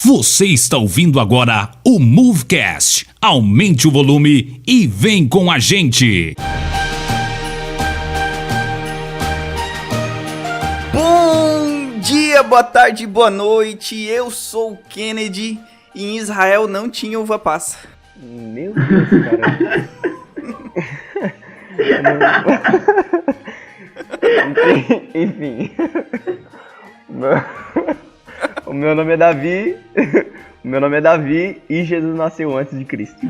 Você está ouvindo agora o Movecast. Aumente o volume e vem com a gente. Bom dia, boa tarde, boa noite. Eu sou o Kennedy e em Israel não tinha uva passa. Meu Deus, cara. Enfim. O meu nome é Davi. E Jesus nasceu antes de Cristo.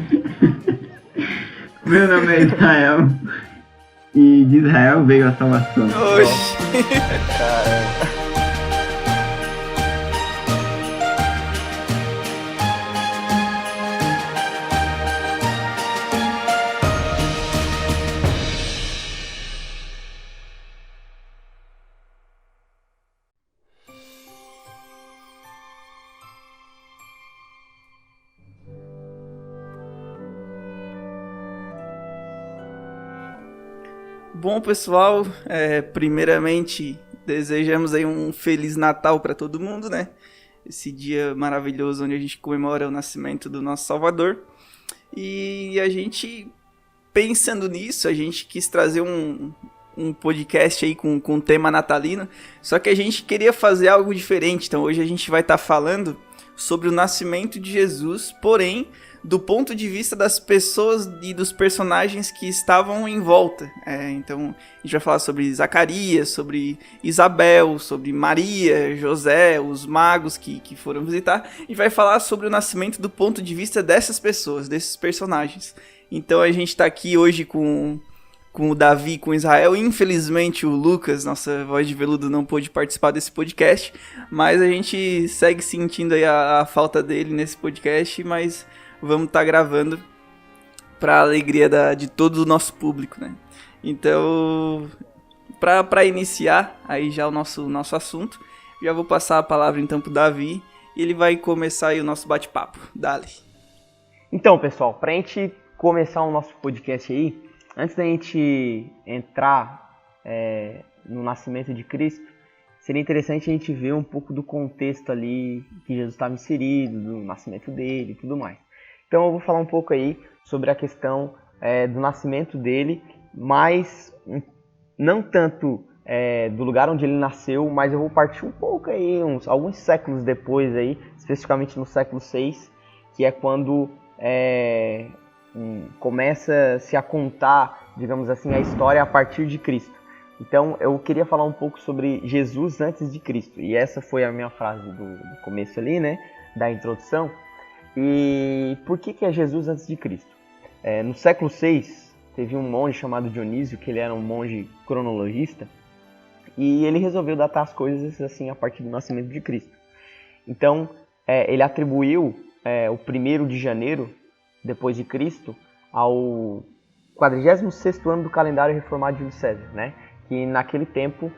Meu nome é Israel. E de Israel veio a salvação. Oxi. Caramba. Bom, pessoal, primeiramente desejamos aí um Feliz Natal para todo mundo, né? Esse dia maravilhoso onde a gente comemora o nascimento do nosso Salvador. E a gente, pensando nisso, a gente quis trazer um podcast aí com tema natalino, só que a gente queria fazer algo diferente. Então hoje a gente vai estar falando sobre o nascimento de Jesus, porém do ponto de vista das pessoas e dos personagens que estavam em volta. Então a gente vai falar sobre Zacarias, sobre Isabel, sobre Maria, José, os magos que foram visitar. A gente vai falar sobre o nascimento do ponto de vista dessas pessoas, desses personagens. Então a gente está aqui hoje com o Davi, com o Israel. Infelizmente o Lucas, nossa voz de veludo, não pôde participar desse podcast, mas a gente segue sentindo aí a falta dele nesse podcast, mas vamos estar gravando para a alegria de todo o nosso público, né? Então, para iniciar aí já o nosso assunto, já vou passar a palavra então para o Davi e ele vai começar aí o nosso bate-papo. Dale. Então, pessoal, para a gente começar o nosso podcast aí, antes da gente entrar no nascimento de Cristo, seria interessante a gente ver um pouco do contexto ali que Jesus estava inserido, do nascimento dele e tudo mais. Então eu vou falar um pouco aí sobre a questão do nascimento dele, mas não tanto do lugar onde ele nasceu, mas eu vou partir um pouco aí, alguns séculos depois aí, especificamente no século VI, que é quando começa-se a contar, digamos assim, a história a partir de Cristo. Então eu queria falar um pouco sobre Jesus antes de Cristo, e essa foi a minha frase do começo ali, né, da introdução. E por que é Jesus antes de Cristo? No século VI, teve um monge chamado Dionísio, que ele era um monge cronologista, e ele resolveu datar as coisas assim a partir do nascimento de Cristo. Então, ele atribuiu o 1º de janeiro, depois de Cristo, ao 46º ano do calendário reformado de Júlio César, né? Que naquele tempo,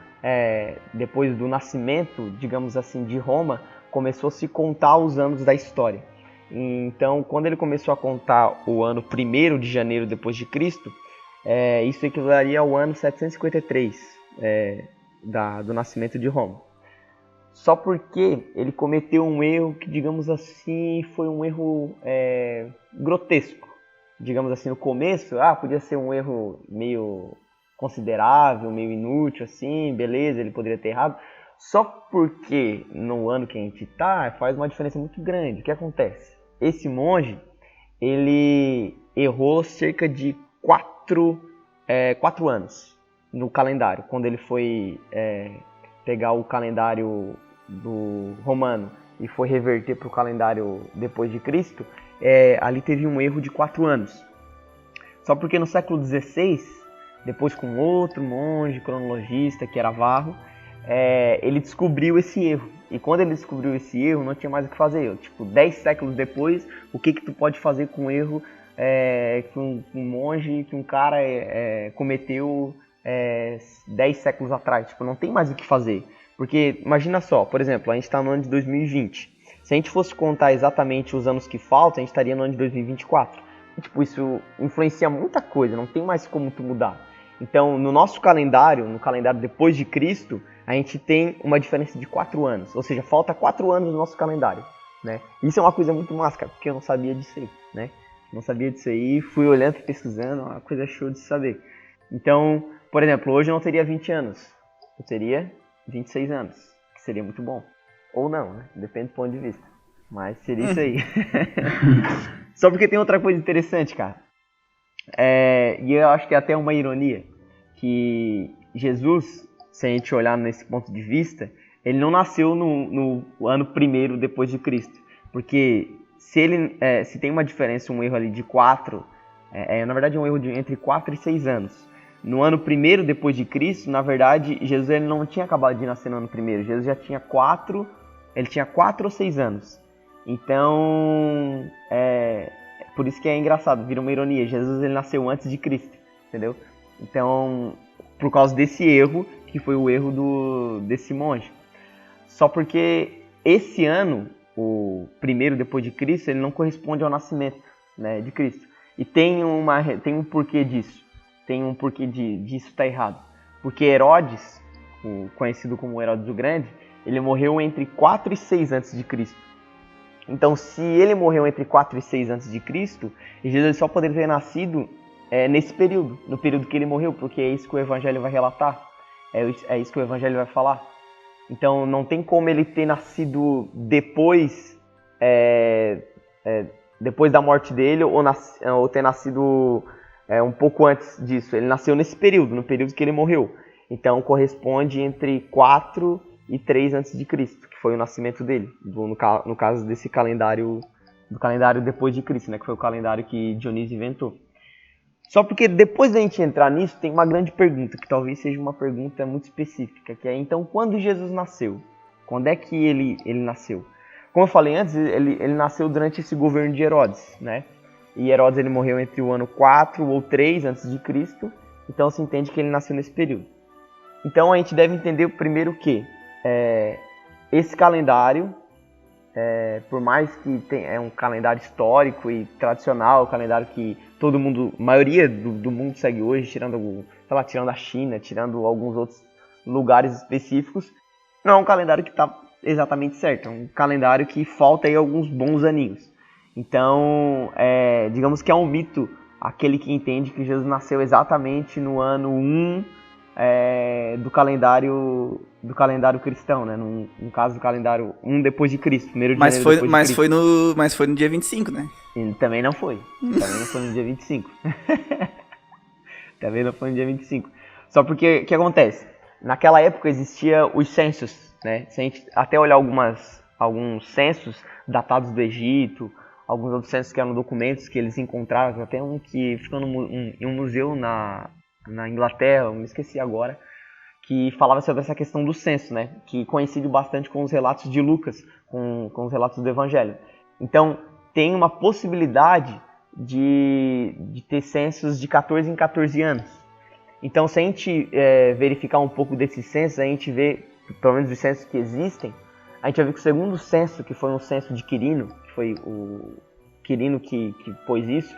depois do nascimento, digamos assim, de Roma, começou a se contar os anos da história. Então, quando ele começou a contar o ano 1º de janeiro depois de Cristo, isso equivaleria ao ano 753 do nascimento de Roma. Só porque ele cometeu um erro que, digamos assim, foi um erro grotesco. Digamos assim, no começo, podia ser um erro meio considerável, meio inútil, assim, beleza, ele poderia ter errado. Só porque no ano que a gente está, faz uma diferença muito grande. O que acontece? Esse monge, ele errou cerca de 4 anos no calendário. Quando ele foi pegar o calendário do romano e foi reverter para o calendário depois de Cristo, ali teve um erro de 4 anos. Só porque no século XVI, depois com outro monge cronologista, que era Varro, ele descobriu esse erro. E quando ele descobriu esse erro, não tinha mais o que fazer. 10 séculos depois, o que tu pode fazer com um erro que um monge, que um cara cometeu 10 séculos atrás? Não tem mais o que fazer. Porque, imagina só, por exemplo, a gente está no ano de 2020. Se a gente fosse contar exatamente os anos que faltam, a gente estaria no ano de 2024. Isso influencia muita coisa, não tem mais como tu mudar. Então, no nosso calendário, no calendário depois de Cristo, a gente tem uma diferença de 4 anos. Ou seja, falta 4 anos no nosso calendário. né? Isso é uma coisa muito massa, cara, porque eu não sabia disso aí, né? Não sabia disso aí, fui olhando, pesquisando, uma coisa show de saber. Então, por exemplo, hoje eu não teria 20 anos, eu teria 26 anos, que seria muito bom. Ou não, né? Depende do ponto de vista. Mas seria isso aí. Só porque tem outra coisa interessante, cara. E eu acho que é até uma ironia, que Jesus, se a gente olhar nesse ponto de vista, ele não nasceu no ano primeiro depois de Cristo. Porque se tem uma diferença, um erro ali de 4, na verdade é um erro entre 4 e 6 anos. No ano primeiro depois de Cristo, na verdade, Jesus ele não tinha acabado de nascer no ano primeiro. Jesus já tinha 4 ou 6 anos. Então, por isso que é engraçado, vira uma ironia. Jesus ele nasceu antes de Cristo, entendeu? Então, por causa desse erro, que foi o erro desse monge. Só porque esse ano, o primeiro depois de Cristo, ele não corresponde ao nascimento, né, de Cristo. E tem um porquê disso. Tem um porquê disso estar errado. Porque Herodes, conhecido como Herodes o Grande, ele morreu entre 4 e 6 a.C. Então, se ele morreu entre 4 e 6 a.C., Jesus só poderia ter nascido nesse período, no período que ele morreu, porque é isso que o Evangelho vai relatar, é isso que o Evangelho vai falar. Então, não tem como ele ter nascido depois da morte dele, ou ter nascido um pouco antes disso. Ele nasceu nesse período, no período que ele morreu. Então, corresponde entre 4 e 3 a.C., que foi o nascimento dele, no caso desse calendário, do calendário depois de Cristo, né, que foi o calendário que Dionísio inventou. Só porque depois da gente entrar nisso, tem uma grande pergunta, que talvez seja uma pergunta muito específica, que é, então, quando Jesus nasceu? Quando é que ele nasceu? Como eu falei antes, ele nasceu durante esse governo de Herodes, né? E Herodes ele morreu entre o ano 4 ou 3 a.C., então se entende que ele nasceu nesse período. Então a gente deve entender primeiro que esse calendário, por mais que é um calendário histórico e tradicional, um calendário que todo mundo, a maioria do mundo segue hoje, tirando a China, tirando alguns outros lugares específicos, não é um calendário que está exatamente certo, é um calendário que falta aí alguns bons aninhos. Então, digamos que é um mito aquele que entende que Jesus nasceu exatamente no ano 1 do calendário cristão, né? No caso do calendário 1 depois de Cristo, 1º de janeiro depois de Cristo. Mas foi no dia 25, né? E também não foi. Também não foi no dia 25. Também não foi no dia 25. Só porque, o que acontece? Naquela época existia os censos, né? Se a gente até olhar alguns censos datados do Egito, alguns outros censos que eram documentos que eles encontraram, até um que ficou em um museu na Inglaterra, eu me esqueci agora, que falava sobre essa questão do censo, né? Que coincide bastante com os relatos de Lucas, com os relatos do Evangelho. Então, tem uma possibilidade de ter censos de 14 em 14 anos. Então, se a gente verificar um pouco desses censos, a gente vê, pelo menos os censos que existem, a gente vai ver que o segundo censo, que foi um censo de Quirino, que foi o Quirino que pôs isso,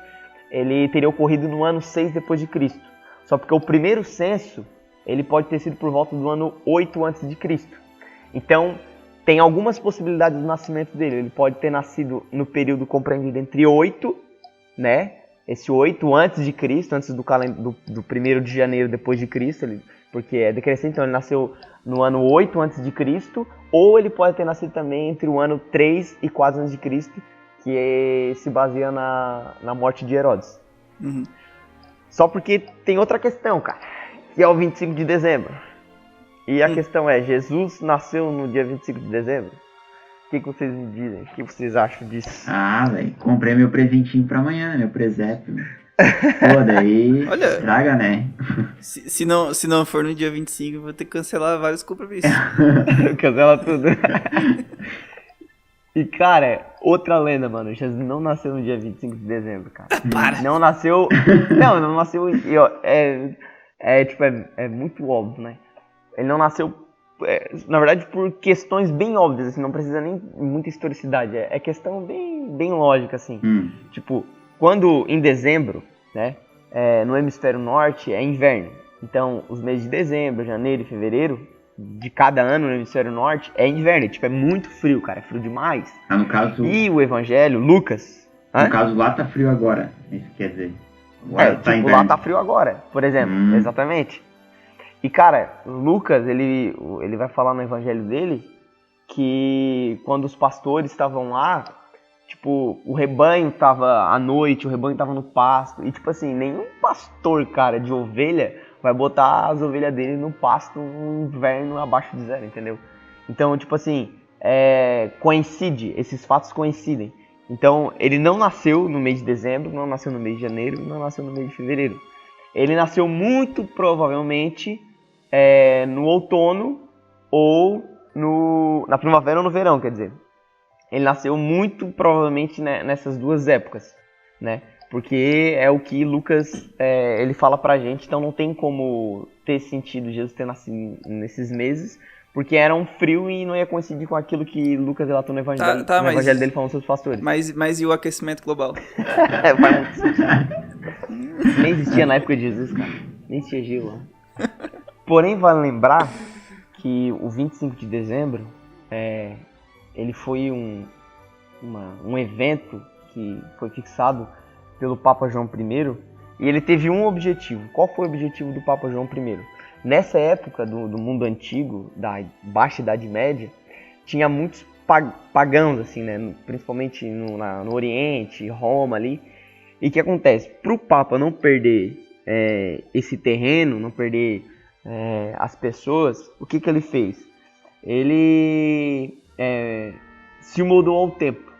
ele teria ocorrido no ano 6 depois de Cristo. Só porque o primeiro censo, ele pode ter sido por volta do ano 8 a.C. Então, tem algumas possibilidades do nascimento dele. Ele pode ter nascido no período compreendido entre 8, né? Esse 8 antes de Cristo, antes do 1º de janeiro depois de Cristo, porque é decrescente, então ele nasceu no ano 8 antes de Cristo, ou ele pode ter nascido também entre o ano 3 e 4 antes de Cristo, que se baseia na morte de Herodes. Uhum. Só porque tem outra questão, cara, que é o 25 de dezembro. E a questão é, Jesus nasceu no dia 25 de dezembro? O que vocês me dizem? O que vocês acham disso? Ah, velho, comprei meu presentinho pra amanhã, né? Meu presépio. Pô, daí Olha, estraga, né? Se não for no dia 25, eu vou ter que cancelar vários compromissos. Cancela tudo. E, cara, outra lenda, mano. Jesus não nasceu no dia 25 de dezembro, cara. Para! Não nasceu... Não nasceu... É muito óbvio, né? Ele não nasceu... na verdade, por questões bem óbvias, assim. Não precisa nem muita historicidade. É questão bem lógica, assim. Tipo, quando em dezembro, né? No hemisfério norte é inverno. Então, os meses de dezembro, janeiro e fevereiro de cada ano no hemisfério norte é inverno, tipo, é muito frio, cara, é frio demais. No caso, E o evangelho, Lucas... no caso lá tá frio agora, isso quer dizer. Agora tipo, lá tá frio agora, por exemplo, exatamente. E, cara, Lucas, ele vai falar no evangelho dele que quando os pastores estavam lá, tipo, o rebanho tava à noite, o rebanho tava no pasto, e, tipo assim, nenhum pastor, cara, de ovelha vai botar as ovelhas dele no pasto no inverno abaixo de zero, entendeu? Então, tipo assim, coincide, esses fatos coincidem. Então, ele não nasceu no mês de dezembro, não nasceu no mês de janeiro, não nasceu no mês de fevereiro. Ele nasceu muito provavelmente no outono ou na primavera ou no verão, quer dizer. Ele nasceu muito provavelmente nessas duas épocas, né? Porque é o que Lucas ele fala pra gente, então não tem como ter sentido Jesus ter nascido nesses meses, porque era um frio e não ia coincidir com aquilo que Lucas relatou no evangelho, no evangelho dele falando sobre os pastores. Mas e o aquecimento global? Faz muito sentido. Nem existia na época de Jesus, cara. Nem existia gelo. Porém, vale lembrar que o 25 de dezembro ele foi um evento que foi fixado pelo Papa João I, e ele teve um objetivo. Qual foi o objetivo do Papa João I? Nessa época do mundo antigo, da Baixa Idade Média, tinha muitos pagãos, assim, né? Principalmente no Oriente, Roma ali. E o que acontece? Para o Papa não perder esse terreno, não perder as pessoas, o que ele fez? Ele se moldou ao tempo,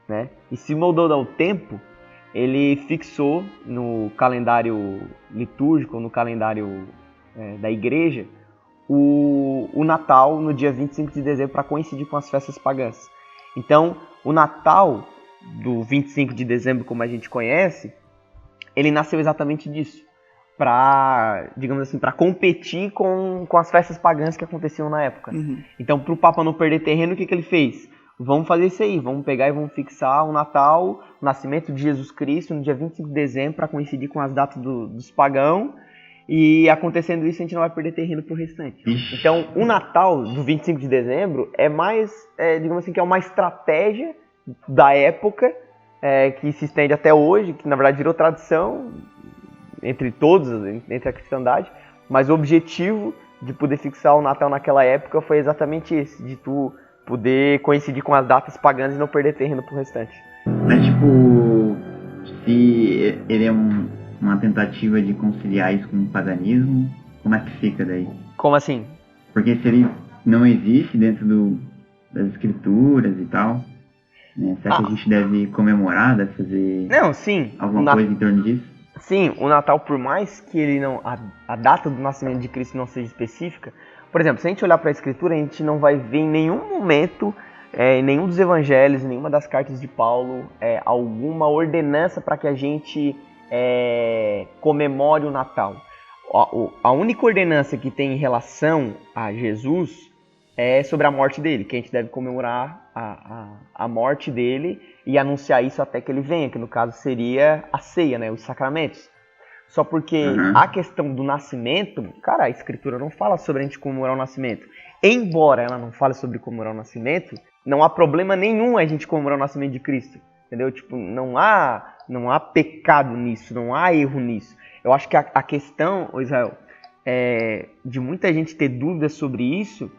né? E se moldou ao tempo, ele fixou no calendário litúrgico, no calendário da igreja, o Natal no dia 25 de dezembro para coincidir com as festas pagãs. Então, o Natal do 25 de dezembro, como a gente conhece, ele nasceu exatamente disso, para, digamos assim, para competir com as festas pagãs que aconteciam na época. Uhum. Então, para o Papa não perder terreno, o que ele fez? Vamos fazer isso aí, vamos pegar e vamos fixar o Natal, o nascimento de Jesus Cristo no dia 25 de dezembro para coincidir com as datas dos pagãos. E acontecendo isso, a gente não vai perder terreno pro restante. Então, o Natal do 25 de dezembro é mais, digamos assim, que é uma estratégia da época que se estende até hoje, que na verdade virou tradição entre todos, entre a cristandade, mas o objetivo de poder fixar o Natal naquela época foi exatamente esse, de tu poder coincidir com as datas pagãs e não perder terreno pro restante. Mas tipo, se ele é uma tentativa de conciliar isso com o paganismo, como é que fica daí? Como assim? Porque se ele não existe dentro das escrituras e tal, né, será que a gente deve comemorar, deve fazer alguma coisa em torno disso? Sim, o Natal, por mais que ele não a data do nascimento de Cristo não seja específica, por exemplo, se a gente olhar para a escritura, a gente não vai ver em nenhum momento, em nenhum dos evangelhos, em nenhuma das cartas de Paulo, alguma ordenança para que a gente comemore o Natal. A única ordenança que tem em relação a Jesus é sobre a morte dele, que a gente deve comemorar a morte dele e anunciar isso até que ele venha, que no caso seria a ceia, né, os sacramentos. Só porque a questão do nascimento, cara, a escritura não fala sobre a gente comemorar o nascimento. Embora ela não fale sobre comemorar o nascimento, não há problema nenhum a gente comemorar o nascimento de Cristo. Entendeu? Tipo, não há pecado nisso, não há erro nisso. Eu acho que a questão, Israel, de muita gente ter dúvidas sobre isso,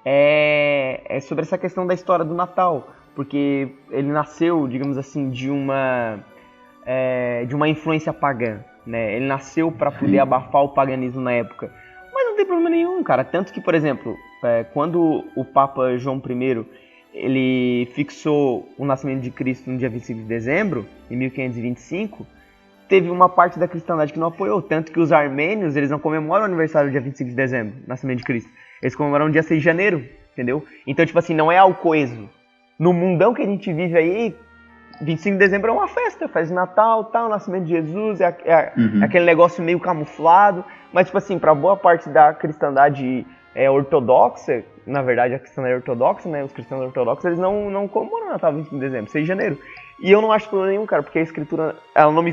é sobre essa questão da história do Natal. Porque ele nasceu, digamos assim, de uma influência pagã, né? Ele nasceu para poder abafar o paganismo na época. Mas não tem problema nenhum, cara. Tanto que, por exemplo, quando o Papa João I ele fixou o nascimento de Cristo no dia 25 de dezembro, em 1525, teve uma parte da cristandade que não apoiou, tanto que os armênios, eles não comemoram o aniversário do dia 25 de dezembro, nascimento de Cristo. Eles comemoram no dia 6 de janeiro, entendeu? Então, tipo assim, não é algo coeso. No mundão que a gente vive aí, 25 de dezembro é uma festa, faz Natal, tal, nascimento de Jesus, aquele negócio meio camuflado, mas, tipo assim, pra boa parte da cristandade ortodoxa, na verdade a cristandade ortodoxa, né, os cristãos ortodoxos, eles não comemoram o Natal 25 de dezembro, 6 de janeiro. E eu não acho problema nenhum, cara, porque a escritura, ela não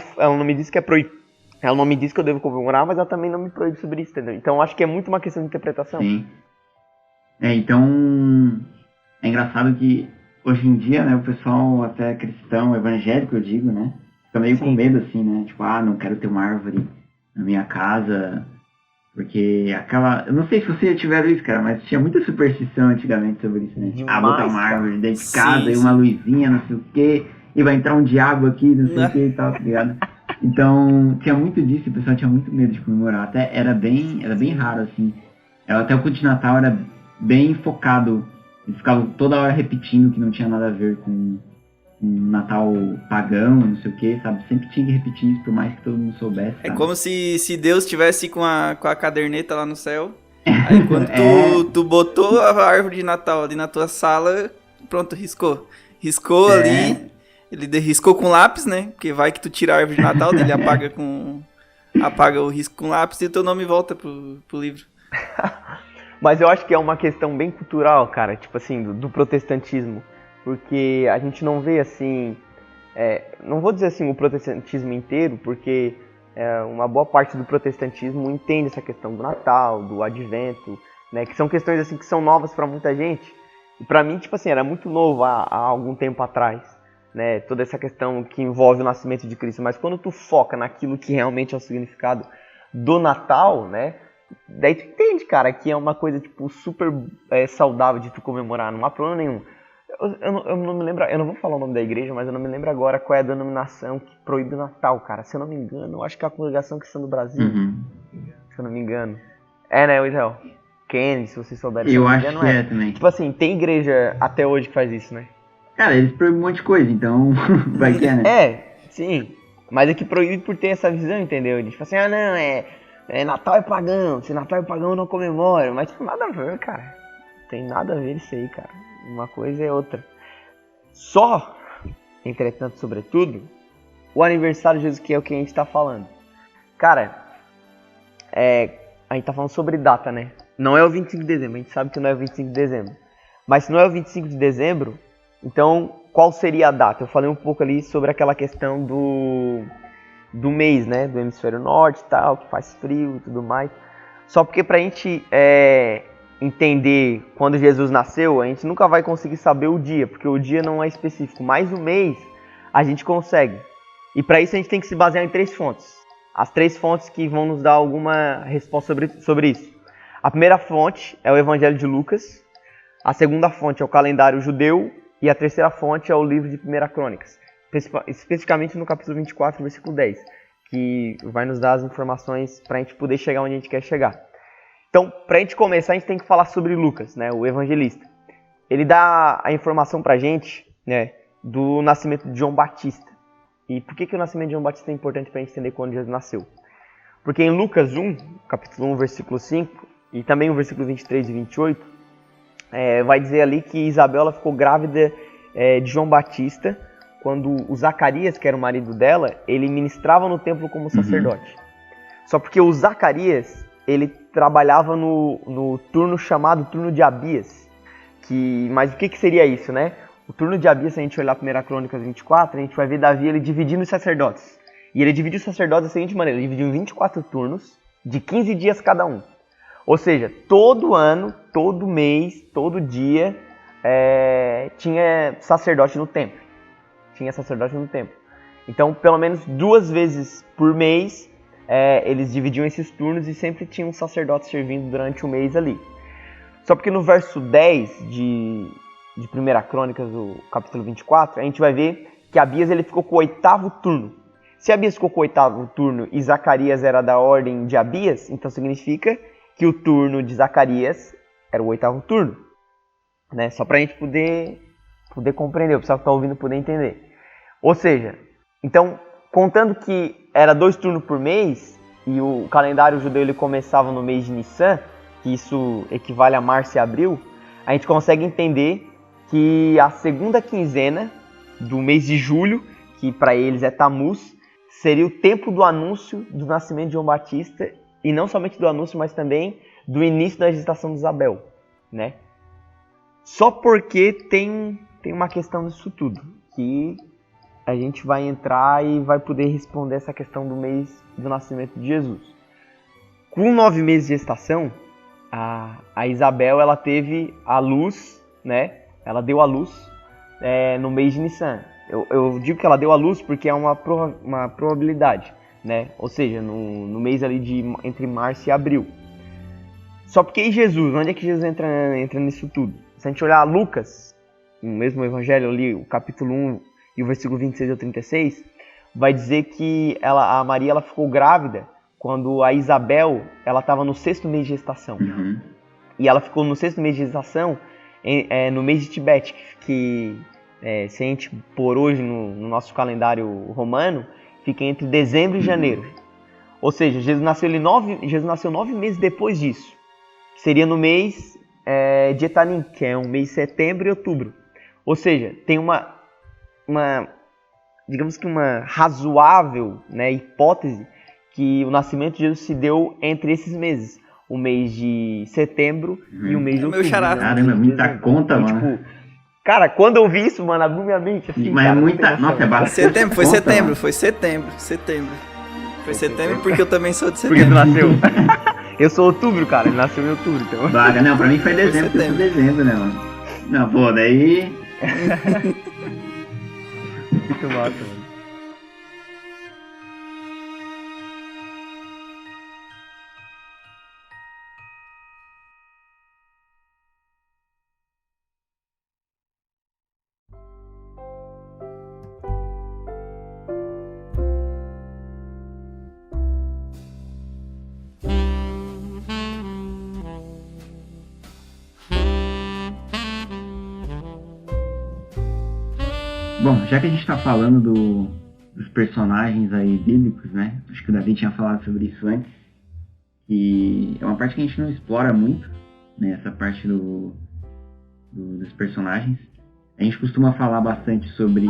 me diz que é proibido. Ela não me diz que eu devo comemorar, mas ela também não me proíbe sobre isso, entendeu? Então eu acho que é muito uma questão de interpretação. Sim. Então, é engraçado que hoje em dia, né, o pessoal até cristão, evangélico, eu digo, né, fica meio com medo, assim, né, tipo, não quero ter uma árvore na minha casa, porque eu não sei se você tiveram isso, cara, mas tinha muita superstição antigamente sobre isso, né, botar uma árvore dentro de casa, e uma luzinha, não sei o quê, e vai entrar um diabo aqui, não sei o que e tal, tá ligado? Então, tinha muito disso e o pessoal tinha muito medo de comemorar. Até era bem raro, assim. Até o culto de Natal era bem focado. Eles ficavam toda hora repetindo que não tinha nada a ver com Natal pagão, não sei o que, sabe? Sempre tinha que repetir isso, por mais que todo mundo soubesse. É como se Deus estivesse com a caderneta lá no céu. Aí quando tu botou a árvore de Natal ali na tua sala, pronto, riscou. Riscou ali. Ele riscou com lápis, né? Porque vai que tu tira a árvore de Natal, ele apaga o risco com lápis e o teu nome volta pro livro. Mas eu acho que é uma questão bem cultural, cara, tipo assim, do protestantismo. Porque a gente não vê assim, não vou dizer assim o protestantismo inteiro, porque uma boa parte do protestantismo entende essa questão do Natal, do Advento, né? Que são questões assim que são novas pra muita gente. E pra mim, tipo assim, era muito novo há algum tempo atrás. Né, toda essa questão que envolve o nascimento de Cristo, mas quando tu foca naquilo que realmente é o significado do Natal, né, daí tu entende, cara, que é uma coisa tipo super saudável de tu comemorar, não há problema nenhum. Eu não me lembro, eu não vou falar o nome da igreja, mas eu não me lembro agora qual é a denominação que proíbe o Natal, cara. Se eu não me engano, eu acho que é a Congregação Cristã do Brasil, se eu não me engano. Né, Israel? Kenny, se vocês souberem. Eu acho que é também. Tipo assim, tem igreja até hoje que faz isso, né? Cara, eles proíbem um monte de coisa, então vai que né? Sim. Mas é que proíbe por ter essa visão, entendeu? Eles falam assim, não, Natal é pagão, se Natal é pagão eu não comemoro. Mas tipo, nada a ver, cara. Tem nada a ver isso aí, cara. Uma coisa é outra. Só, entretanto, sobretudo, o aniversário de Jesus, que é o que a gente tá falando. Cara, a gente tá falando sobre data, né? Não é o 25 de dezembro, a gente sabe que não é o 25 de dezembro. Mas se não é o 25 de dezembro... Então, qual seria a data? Eu falei um pouco ali sobre aquela questão do mês, né? Do hemisfério norte e tal, que faz frio e tudo mais. Só porque pra gente entender quando Jesus nasceu, a gente nunca vai conseguir saber o dia, porque o dia não é específico. Mas o mês, a gente consegue. E para isso a gente tem que se basear em 3 fontes. As 3 fontes que vão nos dar alguma resposta sobre isso. A primeira fonte é o Evangelho de Lucas. A segunda fonte é o calendário judeu. E a terceira fonte é o livro de 1 Crônicas, especificamente no capítulo 24, versículo 10, que vai nos dar as informações para a gente poder chegar onde a gente quer chegar. Então, para a gente começar, a gente tem que falar sobre Lucas, né, o evangelista. Ele dá a informação para a gente, né, do nascimento de João Batista. E por que o nascimento de João Batista é importante para a gente entender quando Jesus nasceu? Porque em Lucas 1, capítulo 1, versículo 5, e também o versículo 23 e 28, vai dizer ali que Isabela ficou grávida de João Batista quando o Zacarias, que era o marido dela, ele ministrava no templo como sacerdote. Só porque o Zacarias, ele trabalhava no turno chamado turno de Abias. Mas o que seria isso, né? O turno de Abias, se a gente olhar 1 Crônicas 24, a gente vai ver Davi ele dividindo os sacerdotes. E ele dividiu os sacerdotes da seguinte maneira, ele dividiu em 24 turnos, de 15 dias cada um. Ou seja, todo ano, todo mês, todo dia, tinha sacerdote no templo. Então, pelo menos 2 vezes por mês, eles dividiam esses turnos e sempre tinha um sacerdote servindo durante o mês ali. Só porque no verso 10 de 1 Crônicas, o capítulo 24, a gente vai ver que Abias ele ficou com o 8º turno. Se Abias ficou com o 8º turno e Zacarias era da ordem de Abias, então significa que o turno de Zacarias era o 8º turno, né? Só pra gente poder compreender, o pessoal que tá ouvindo poder entender. Ou seja, então, contando que era 2 turnos por mês, e o calendário judeu ele começava no mês de Nissan, que isso equivale a março e abril, a gente consegue entender que a segunda quinzena do mês de julho, que para eles é Tamuz, seria o tempo do anúncio do nascimento de João Batista, e não somente do anúncio, mas também do início da gestação de Isabel, né? Só porque tem uma questão disso tudo, que a gente vai entrar e vai poder responder essa questão do mês do nascimento de Jesus. Com 9 meses de gestação, a Isabel, ela teve a luz, né? Ela deu a luz no mês de Nissan. Eu digo que ela deu a luz porque é uma probabilidade, né? Ou seja, no mês ali entre março e abril. Só porque e Jesus? Onde é que Jesus entra nisso tudo? Se a gente olhar Lucas, no mesmo evangelho ali, o capítulo 1 e o versículo 26 ao 36, vai dizer que a Maria ela ficou grávida quando a Isabel ela estava no 6º mês de gestação. Uhum. E ela ficou no 6º mês de gestação no mês de Tibete, que se a gente pôr hoje no nosso calendário romano, fica entre dezembro e janeiro. Ou seja, Jesus nasceu 9 meses depois disso. Seria no mês de Etanim, que é um mês de setembro e outubro. Ou seja, tem digamos que uma razoável, né, hipótese que o nascimento de Jesus se deu entre esses meses. O mês de setembro e o mês de outubro. Meu xará. Né? Caramba, muita conta, E, mano. tipo, cara, quando eu vi isso, mano, abriu minha mente. Assim, Mas cara, é muita... Nossa, é bastante Setembro, foi conta, setembro, mano. foi setembro. Foi setembro porque eu também sou de Porque tu setembro. nasceu. Eu sou outubro, cara. Ele nasceu em outubro, então. Vaga, não, pra mim foi dezembro, porque eu sou setembro. dezembro, né, mano? Não, pô, daí... Muito massa, mano. Bom, já que a gente tá falando dos personagens aí bíblicos, né? Acho que o Davi tinha falado sobre isso antes. E é uma parte que a gente não explora muito, né? Essa parte dos personagens. A gente costuma falar bastante sobre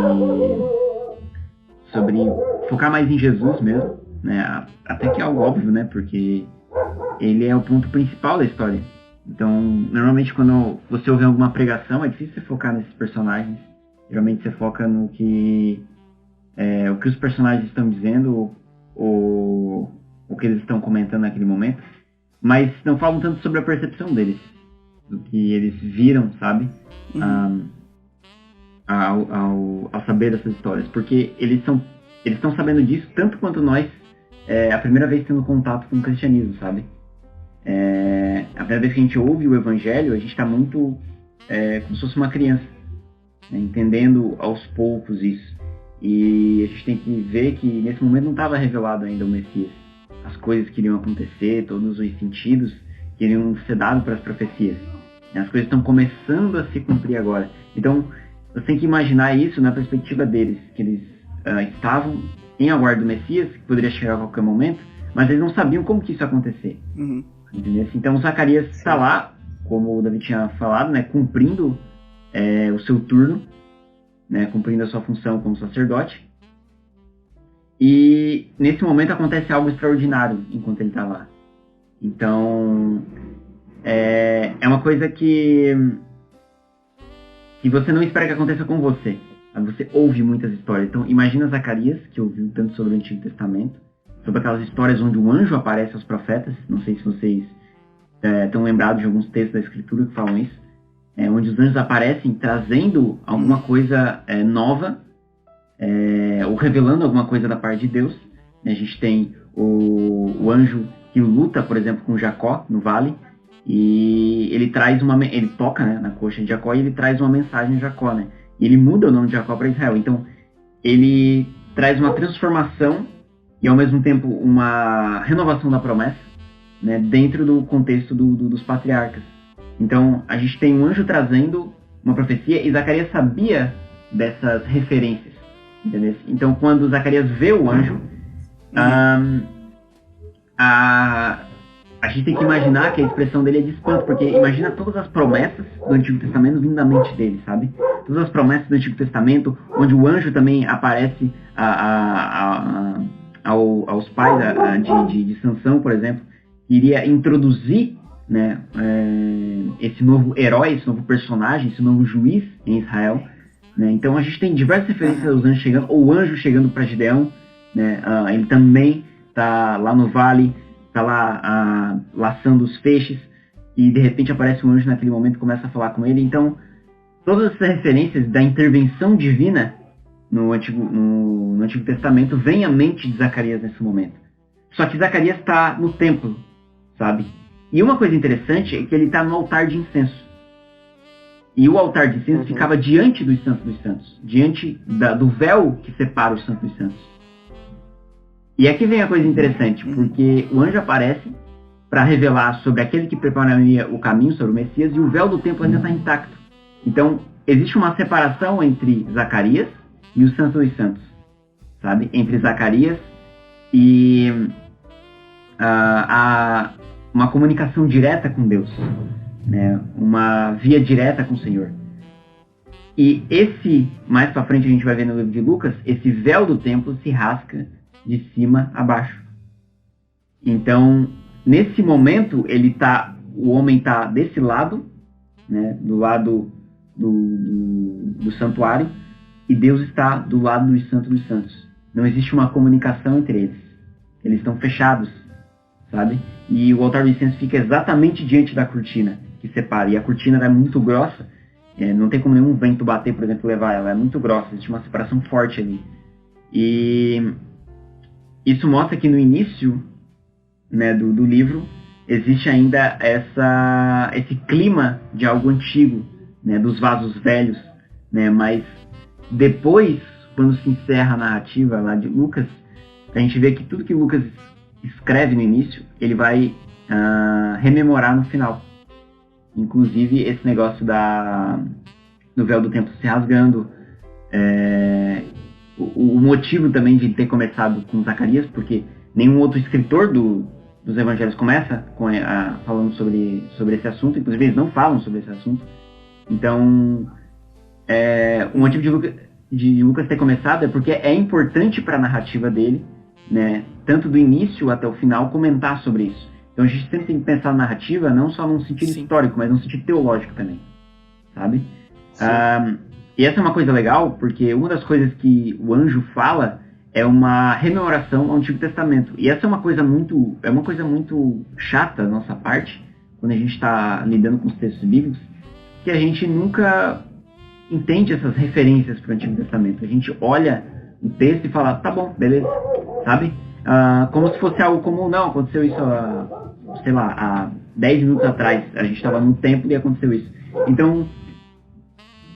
focar mais em Jesus mesmo, né? Até que é algo óbvio, né? Porque ele é o ponto principal da história. Então, normalmente quando você ouve alguma pregação, é difícil você focar nesses personagens. Geralmente você foca no que o que os personagens estão dizendo ou o que eles estão comentando naquele momento, mas não falam tanto sobre a percepção deles, do que eles viram, sabe? Ao saber dessas histórias, porque eles estão sabendo disso tanto quanto nós, a primeira vez tendo contato com o cristianismo, sabe? A primeira vez que a gente ouve o evangelho, a gente está muito como se fosse uma criança, né, entendendo aos poucos isso. E a gente tem que ver que nesse momento não estava revelado ainda o Messias. As coisas que iriam acontecer, todos os sentidos que iriam ser dados para as profecias. As coisas estão começando a se cumprir agora. Então, você tem que imaginar isso na perspectiva deles, que eles estavam em aguardo do Messias, que poderia chegar a qualquer momento, mas eles não sabiam como que isso ia acontecer. Uhum. Entendeu? Então, Zacarias está lá, como o Davi tinha falado, né, cumprindo o seu turno, né, cumprindo a sua função como sacerdote. E nesse momento acontece algo extraordinário enquanto ele está lá. Então, é uma coisa que você não espera que aconteça com você. Você ouve muitas histórias. Então, imagina Zacarias, que ouviu tanto sobre o Antigo Testamento, sobre aquelas histórias onde um anjo aparece aos profetas. Não sei se vocês estão lembrados de alguns textos da Escritura que falam isso. Onde os anjos aparecem trazendo alguma coisa nova, ou revelando alguma coisa da parte de Deus. A gente tem o anjo que luta, por exemplo, com Jacó no vale, e ele toca, né, na coxa de Jacó e ele traz uma mensagem a Jacó, né? E ele muda o nome de Jacó para Israel. Então, ele traz uma transformação e, ao mesmo tempo, uma renovação da promessa, né, dentro do contexto dos patriarcas. Então, a gente tem um anjo trazendo uma profecia e Zacarias sabia dessas referências, entendeu? Então, quando Zacarias vê o anjo, a gente tem que imaginar que a expressão dele é de espanto, porque imagina todas as promessas do Antigo Testamento vindo da mente dele, sabe? Todas as promessas do Antigo Testamento, onde o anjo também aparece aos pais de Sansão, por exemplo, que iria introduzir, né, esse novo herói, esse novo personagem, esse novo juiz em Israel, né? Então a gente tem diversas referências aos anjos chegando, ou o anjo chegando para Gideão, né? Ele também está lá no vale, está lá laçando os feixes, e de repente aparece um anjo naquele momento e começa a falar com ele. Então, todas essas referências da intervenção divina no Antigo Testamento vêm à mente de Zacarias nesse momento. Só que Zacarias está no templo, sabe? E uma coisa interessante é que ele está no altar de incenso. E o altar de incenso ficava diante dos Santos dos Santos, diante do véu que separa os Santos dos Santos. E aqui vem a coisa interessante, porque o anjo aparece para revelar sobre aquele que prepararia o caminho, sobre o Messias, e o véu do templo ainda está intacto. Então, existe uma separação entre Zacarias e os Santos dos Santos, sabe? Entre Zacarias e uma comunicação direta com Deus, né? Uma via direta com o Senhor. E mais para frente a gente vai ver no livro de Lucas, esse véu do templo se rasga de cima a baixo. Então, nesse momento, o homem está desse lado, né? Do lado do santuário, e Deus está do lado dos Santos dos Santos. Não existe uma comunicação entre eles. Eles estão fechados, sabe? E o altar do incenso fica exatamente diante da cortina que separa. E a cortina é muito grossa, não tem como nenhum vento bater, por exemplo, levar ela. É muito grossa, existe uma separação forte ali. E isso mostra que no início, né, do livro existe ainda esse clima de algo antigo, né, dos vasos velhos, né, mas depois, quando se encerra a narrativa lá de Lucas, a gente vê que tudo que Lucas escreve no início, ele vai rememorar no final. Inclusive esse negócio do véu do templo se rasgando, o motivo também de ter começado com Zacarias, porque nenhum outro escritor dos evangelhos começa falando sobre esse assunto, inclusive eles não falam sobre esse assunto. Então, o motivo de Lucas ter começado é porque é importante para a narrativa dele, né, tanto do início até o final, comentar sobre isso. Então a gente sempre tem que pensar na narrativa não só num sentido histórico, mas num sentido teológico também, sabe? E essa é uma coisa legal, porque uma das coisas que o anjo fala é uma rememoração ao Antigo Testamento. E essa é uma coisa muito chata da nossa parte, quando a gente está lidando com os textos bíblicos, que a gente nunca entende essas referências para o Antigo Testamento. A gente olha o texto e fala, tá bom, beleza, sabe? Como se fosse algo comum. Não, aconteceu isso há 10 minutos atrás. A gente estava no templo e aconteceu isso. Então,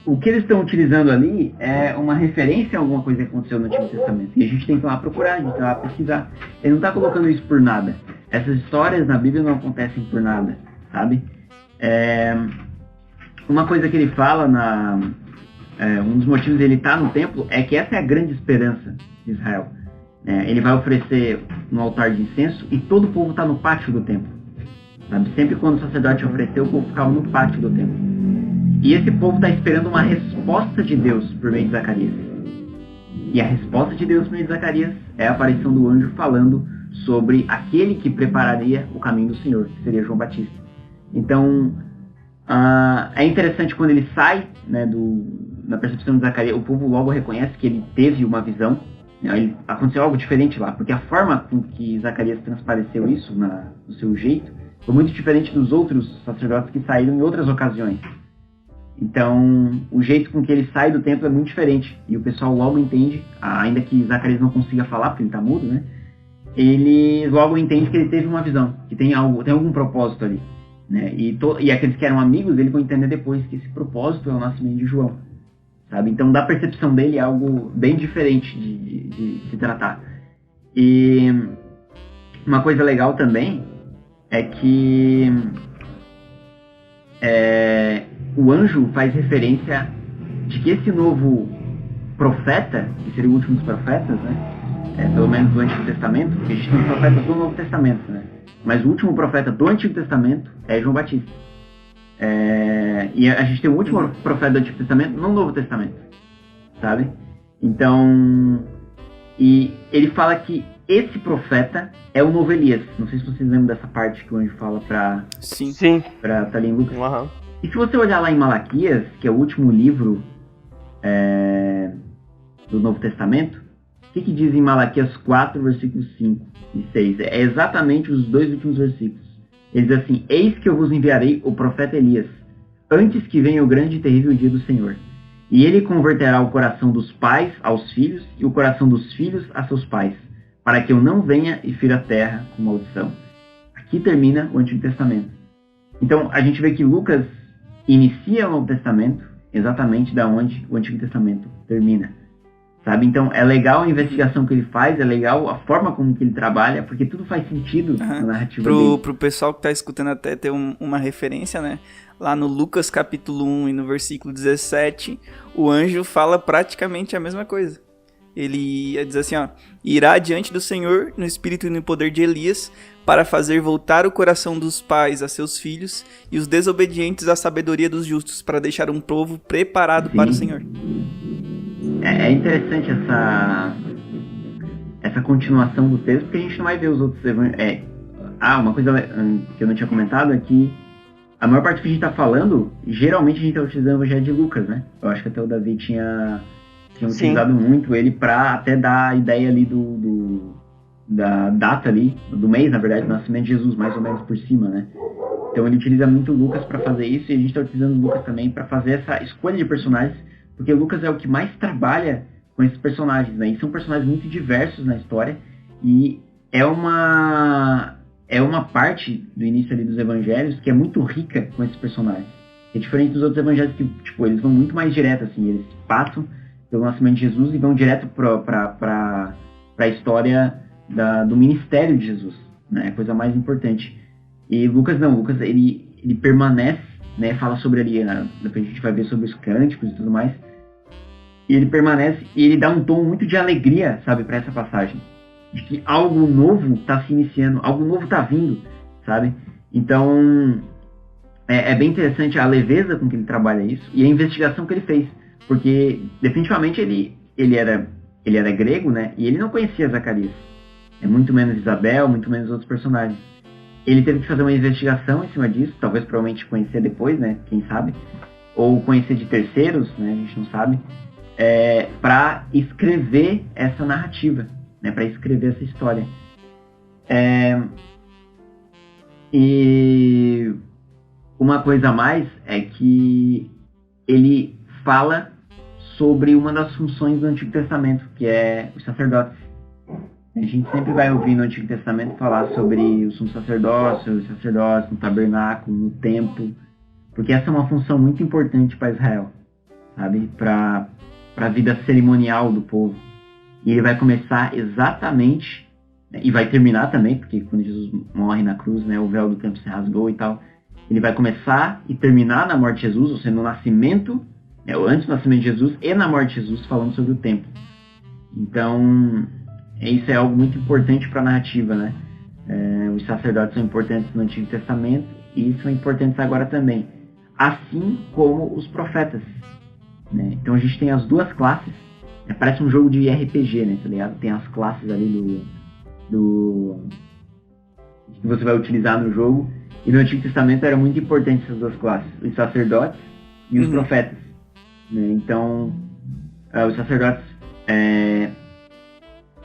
o que eles estão utilizando ali é uma referência a alguma coisa que aconteceu no Antigo Testamento. E a gente tem que ir lá procurar, a gente tem que ir lá pesquisar. Ele não está colocando isso por nada. Essas histórias na Bíblia não acontecem por nada, sabe? Uma coisa que ele fala, um dos motivos dele estar no templo, é que essa é a grande esperança de Israel. Ele vai oferecer no altar de incenso e todo o povo está no pátio do templo. Sabe? Sempre quando o sacerdote ofereceu, o povo ficava no pátio do templo. E esse povo está esperando uma resposta de Deus por meio de Zacarias. E a resposta de Deus por meio de Zacarias é a aparição do anjo falando sobre aquele que prepararia o caminho do Senhor, que seria João Batista. Então, é interessante quando ele sai, né, da percepção de Zacarias, o povo logo reconhece que ele teve uma visão. Aconteceu algo diferente lá, porque a forma com que Zacarias transpareceu isso no seu jeito foi muito diferente dos outros sacerdotes que saíram em outras ocasiões. Então, o jeito com que ele sai do templo é muito diferente. E o pessoal logo entende, ainda que Zacarias não consiga falar, porque ele está mudo, né? Ele logo entende que ele teve uma visão, que tem algum propósito ali. Né? E aqueles que eram amigos dele vão entender depois que esse propósito é o nascimento de João. Sabe? Então, da percepção dele é algo bem diferente de se tratar. E uma coisa legal também é que o anjo faz referência de que esse novo profeta, que seria o último dos profetas, né? Pelo menos do Antigo Testamento, porque a gente tem profetas do Novo Testamento, né? Mas o último profeta do Antigo Testamento é João Batista. E a gente tem o último profeta do Antigo Testamento no Novo Testamento, sabe? Então, e ele fala que esse profeta é o novo Elias. Não sei se vocês lembram dessa parte que o anjo fala para Thalia em Lucas. Uhum. E se você olhar lá em Malaquias, que é o último livro do Novo Testamento, o que diz em Malaquias 4, versículos 5 e 6? É exatamente os dois últimos versículos. Ele diz assim: eis que eu vos enviarei o profeta Elias, antes que venha o grande e terrível dia do Senhor. E ele converterá o coração dos pais aos filhos e o coração dos filhos a seus pais, para que eu não venha e fira a terra com maldição. Aqui termina o Antigo Testamento. Então, a gente vê que Lucas inicia o Novo Testamento exatamente da onde o Antigo Testamento termina. Sabe? Então, é legal a investigação que ele faz, é legal a forma como que ele trabalha, porque tudo faz sentido na narrativa dele. Pro pessoal que tá escutando até ter uma referência, né? Lá no Lucas capítulo 1 e no versículo 17, o anjo fala praticamente a mesma coisa. Ele diz assim, ó: irá diante do Senhor no espírito e no poder de Elias, para fazer voltar o coração dos pais a seus filhos e os desobedientes à sabedoria dos justos, para deixar um povo preparado para o Senhor. É interessante essa continuação do texto, porque a gente não vai ver os outros evangelhos. Uma coisa que eu não tinha comentado é que a maior parte que a gente está falando, geralmente a gente está utilizando o Evangelho de Lucas, né? Eu acho que até o Davi tinha utilizado muito ele para até dar a ideia ali da data ali, do mês, na verdade, do nascimento de Jesus, mais ou menos por cima, né? Então ele utiliza muito Lucas para fazer isso, e a gente está utilizando Lucas também para fazer essa escolha de personagens, porque Lucas é o que mais trabalha com esses personagens, né? E são personagens muito diversos na história, e é uma parte do início ali dos evangelhos que é muito rica com esses personagens. É diferente dos outros evangelhos que, tipo, eles vão muito mais direto, assim, eles passam pelo nascimento de Jesus e vão direto para a história do ministério de Jesus, né? É a coisa mais importante. E Lucas não, Lucas ele permanece, né? Fala sobre ali, né? Depois a gente vai ver sobre os cânticos e tudo mais. E ele permanece e ele dá um tom muito de alegria, sabe, para essa passagem. De que algo novo está se iniciando, algo novo está vindo, sabe? Então, é bem interessante a leveza com que ele trabalha isso e a investigação que ele fez. Porque, definitivamente, ele era grego, né? E ele não conhecia Zacarias. Muito menos Isabel, muito menos outros personagens. Ele teve que fazer uma investigação em cima disso, talvez provavelmente conhecer depois, né? Quem sabe? Ou conhecer de terceiros, né? A gente não sabe. Para escrever essa narrativa, né? Para escrever essa história. E uma coisa a mais é que ele fala sobre uma das funções do Antigo Testamento, que é os sacerdotes. A gente sempre vai ouvir no Antigo Testamento falar sobre o sumo sacerdócio, os sacerdotes no tabernáculo, no templo, porque essa é uma função muito importante para Israel, sabe? Para a vida cerimonial do povo. E ele vai começar exatamente, né, e vai terminar também, porque quando Jesus morre na cruz, né, o véu do templo se rasgou e tal. Ele vai começar e terminar na morte de Jesus, ou seja, no nascimento, antes do nascimento de Jesus e na morte de Jesus, falando sobre o templo. Então, isso é algo muito importante para a narrativa, né? Os sacerdotes são importantes no Antigo Testamento e são importantes agora também, assim como os profetas, né? Então a gente tem as duas classes, parece um jogo de RPG, né? Tá ligado? Tem as classes ali que você vai utilizar no jogo, e no Antigo Testamento era muito importante essas duas classes, os sacerdotes e os profetas, né? Então os sacerdotes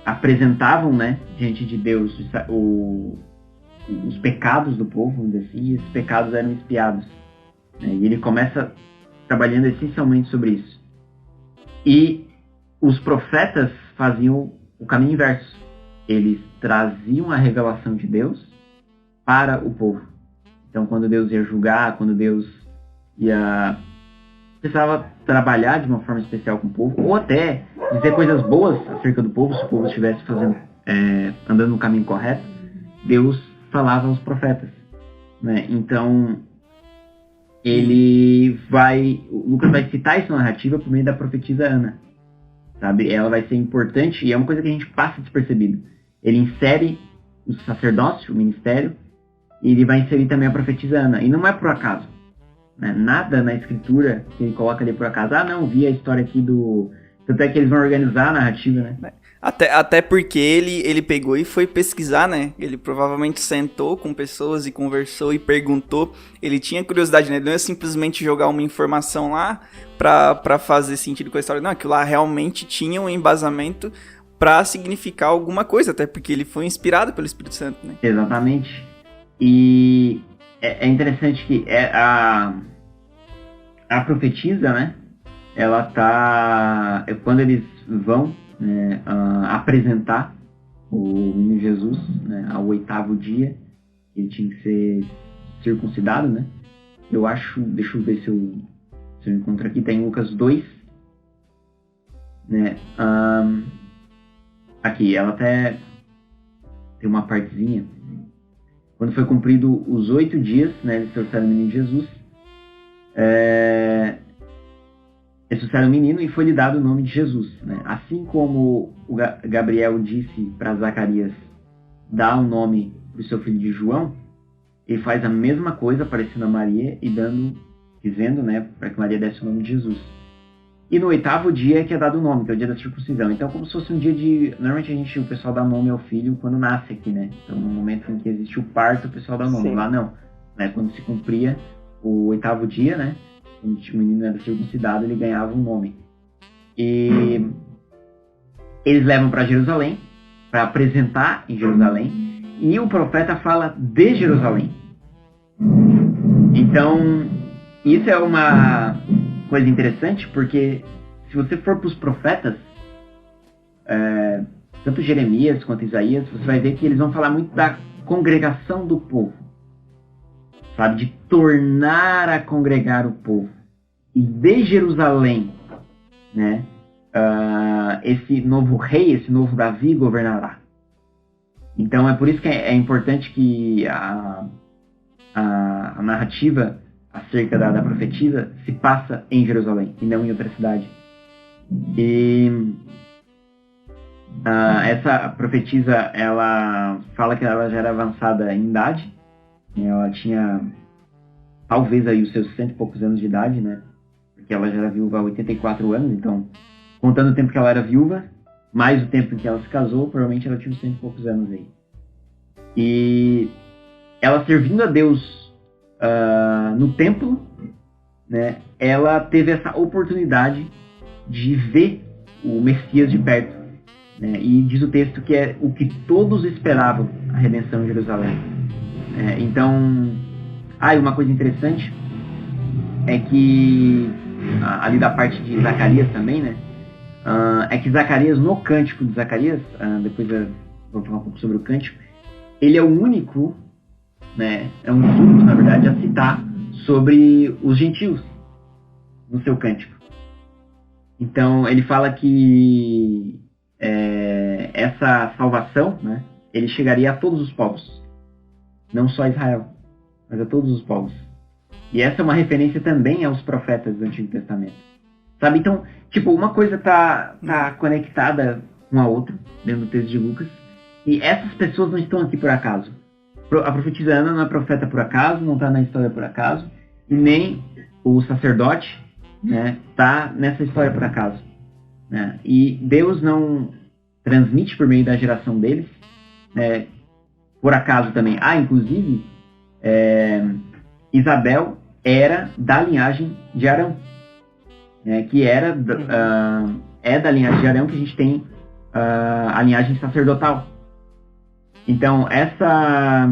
apresentavam, né, diante de Deus os pecados do povo, vamos dizer assim, e esses pecados eram expiados, né? E ele começa trabalhando essencialmente sobre isso. E os profetas faziam o caminho inverso. Eles traziam a revelação de Deus para o povo. Então, quando Deus ia julgar, quando Deus precisava trabalhar de uma forma especial com o povo, ou até dizer coisas boas acerca do povo, se o povo estivesse andando no caminho correto, Deus falava aos profetas, né? Então, o Lucas vai citar isso na narrativa por meio da profetisa Ana, sabe? Ela vai ser importante e é uma coisa que a gente passa despercebido. Ele insere o sacerdócio, o ministério, e ele vai inserir também a profetisa Ana, e não é por acaso, né? Nada na escritura que ele coloca ali por acaso. Não, vi a história aqui tanto é que eles vão organizar a narrativa, né? Até porque ele pegou e foi pesquisar, né? Ele provavelmente sentou com pessoas e conversou e perguntou. Ele tinha curiosidade, né? Ele não é simplesmente jogar uma informação lá pra fazer sentido com a história. Não, aquilo lá realmente tinha um embasamento pra significar alguma coisa, até porque ele foi inspirado pelo Espírito Santo, né? Exatamente. E é interessante que a profetisa, né? Ela tá... Quando eles vão, né, apresentar o menino Jesus, né, ao 8º dia, ele tinha que ser circuncidado, né? Eu acho... Deixa eu ver se eu encontro aqui. Tem Lucas 2, né? Aqui, ela até tem uma partezinha. Quando foi cumprido os 8 dias, né, eles trouxeram o menino Jesus. Eles trouxeram o menino e foi-lhe dado o nome de Jesus, né? Assim como o Gabriel disse para Zacarias dar o nome para o seu filho de João, ele faz a mesma coisa aparecendo a Maria e dizendo, né, para que Maria desse o nome de Jesus. E no 8º dia é que é dado o nome, que é o dia da circuncisão. Então, como se fosse um dia de... Normalmente o pessoal dá nome ao filho quando nasce aqui, né? Então, no momento em que existe o parto, o pessoal dá nome. Sim. Lá não. Né? Quando se cumpria o 8º dia, né? Quando o menino era circuncidado, ele ganhava um nome. E eles levam para Jerusalém, para apresentar em Jerusalém. E o profeta fala de Jerusalém. Então, isso é uma coisa interessante, porque se você for para os profetas, tanto Jeremias quanto Isaías, você vai ver que eles vão falar muito da congregação do povo, sabe, de tornar a congregar o povo. E de Jerusalém, né, esse novo rei, esse novo Davi governará. Então é por isso que é importante que a narrativa acerca da profetisa se passa em Jerusalém e não em outra cidade. E essa profetisa, ela fala que ela já era avançada em idade, né? Ela tinha talvez aí os seus 100 e poucos anos de idade, né? Porque ela já era viúva há 84 anos, então contando o tempo que ela era viúva, mais o tempo em que ela se casou, provavelmente ela tinha uns 100 e poucos anos aí. E ela servindo a Deus no templo, né, ela teve essa oportunidade de ver o Messias de perto, né, e diz o texto que é o que todos esperavam, a redenção em Jerusalém. Então, uma coisa interessante é que ali da parte de Zacarias também, né, é que Zacarias, no cântico de Zacarias, depois eu vou falar um pouco sobre o cântico, ele é o único, né, é um dos únicos, na verdade, a citar sobre os gentios no seu cântico. Então, ele fala que essa salvação, né, ele chegaria a todos os povos, não só a Israel, mas a todos os povos. E essa é uma referência também aos profetas do Antigo Testamento. Sabe? Então, tipo, uma coisa tá conectada com a outra, dentro do texto de Lucas, e essas pessoas não estão aqui por acaso. A profetisa Ana não é profeta por acaso, não está na história por acaso, e nem o sacerdote, né, está nessa história por acaso. Né? E Deus não transmite por meio da geração deles, né, por acaso também. Inclusive, Isabel era da linhagem de Arão, né, que é da linhagem de Arão que a gente tem a linhagem sacerdotal. Então, essa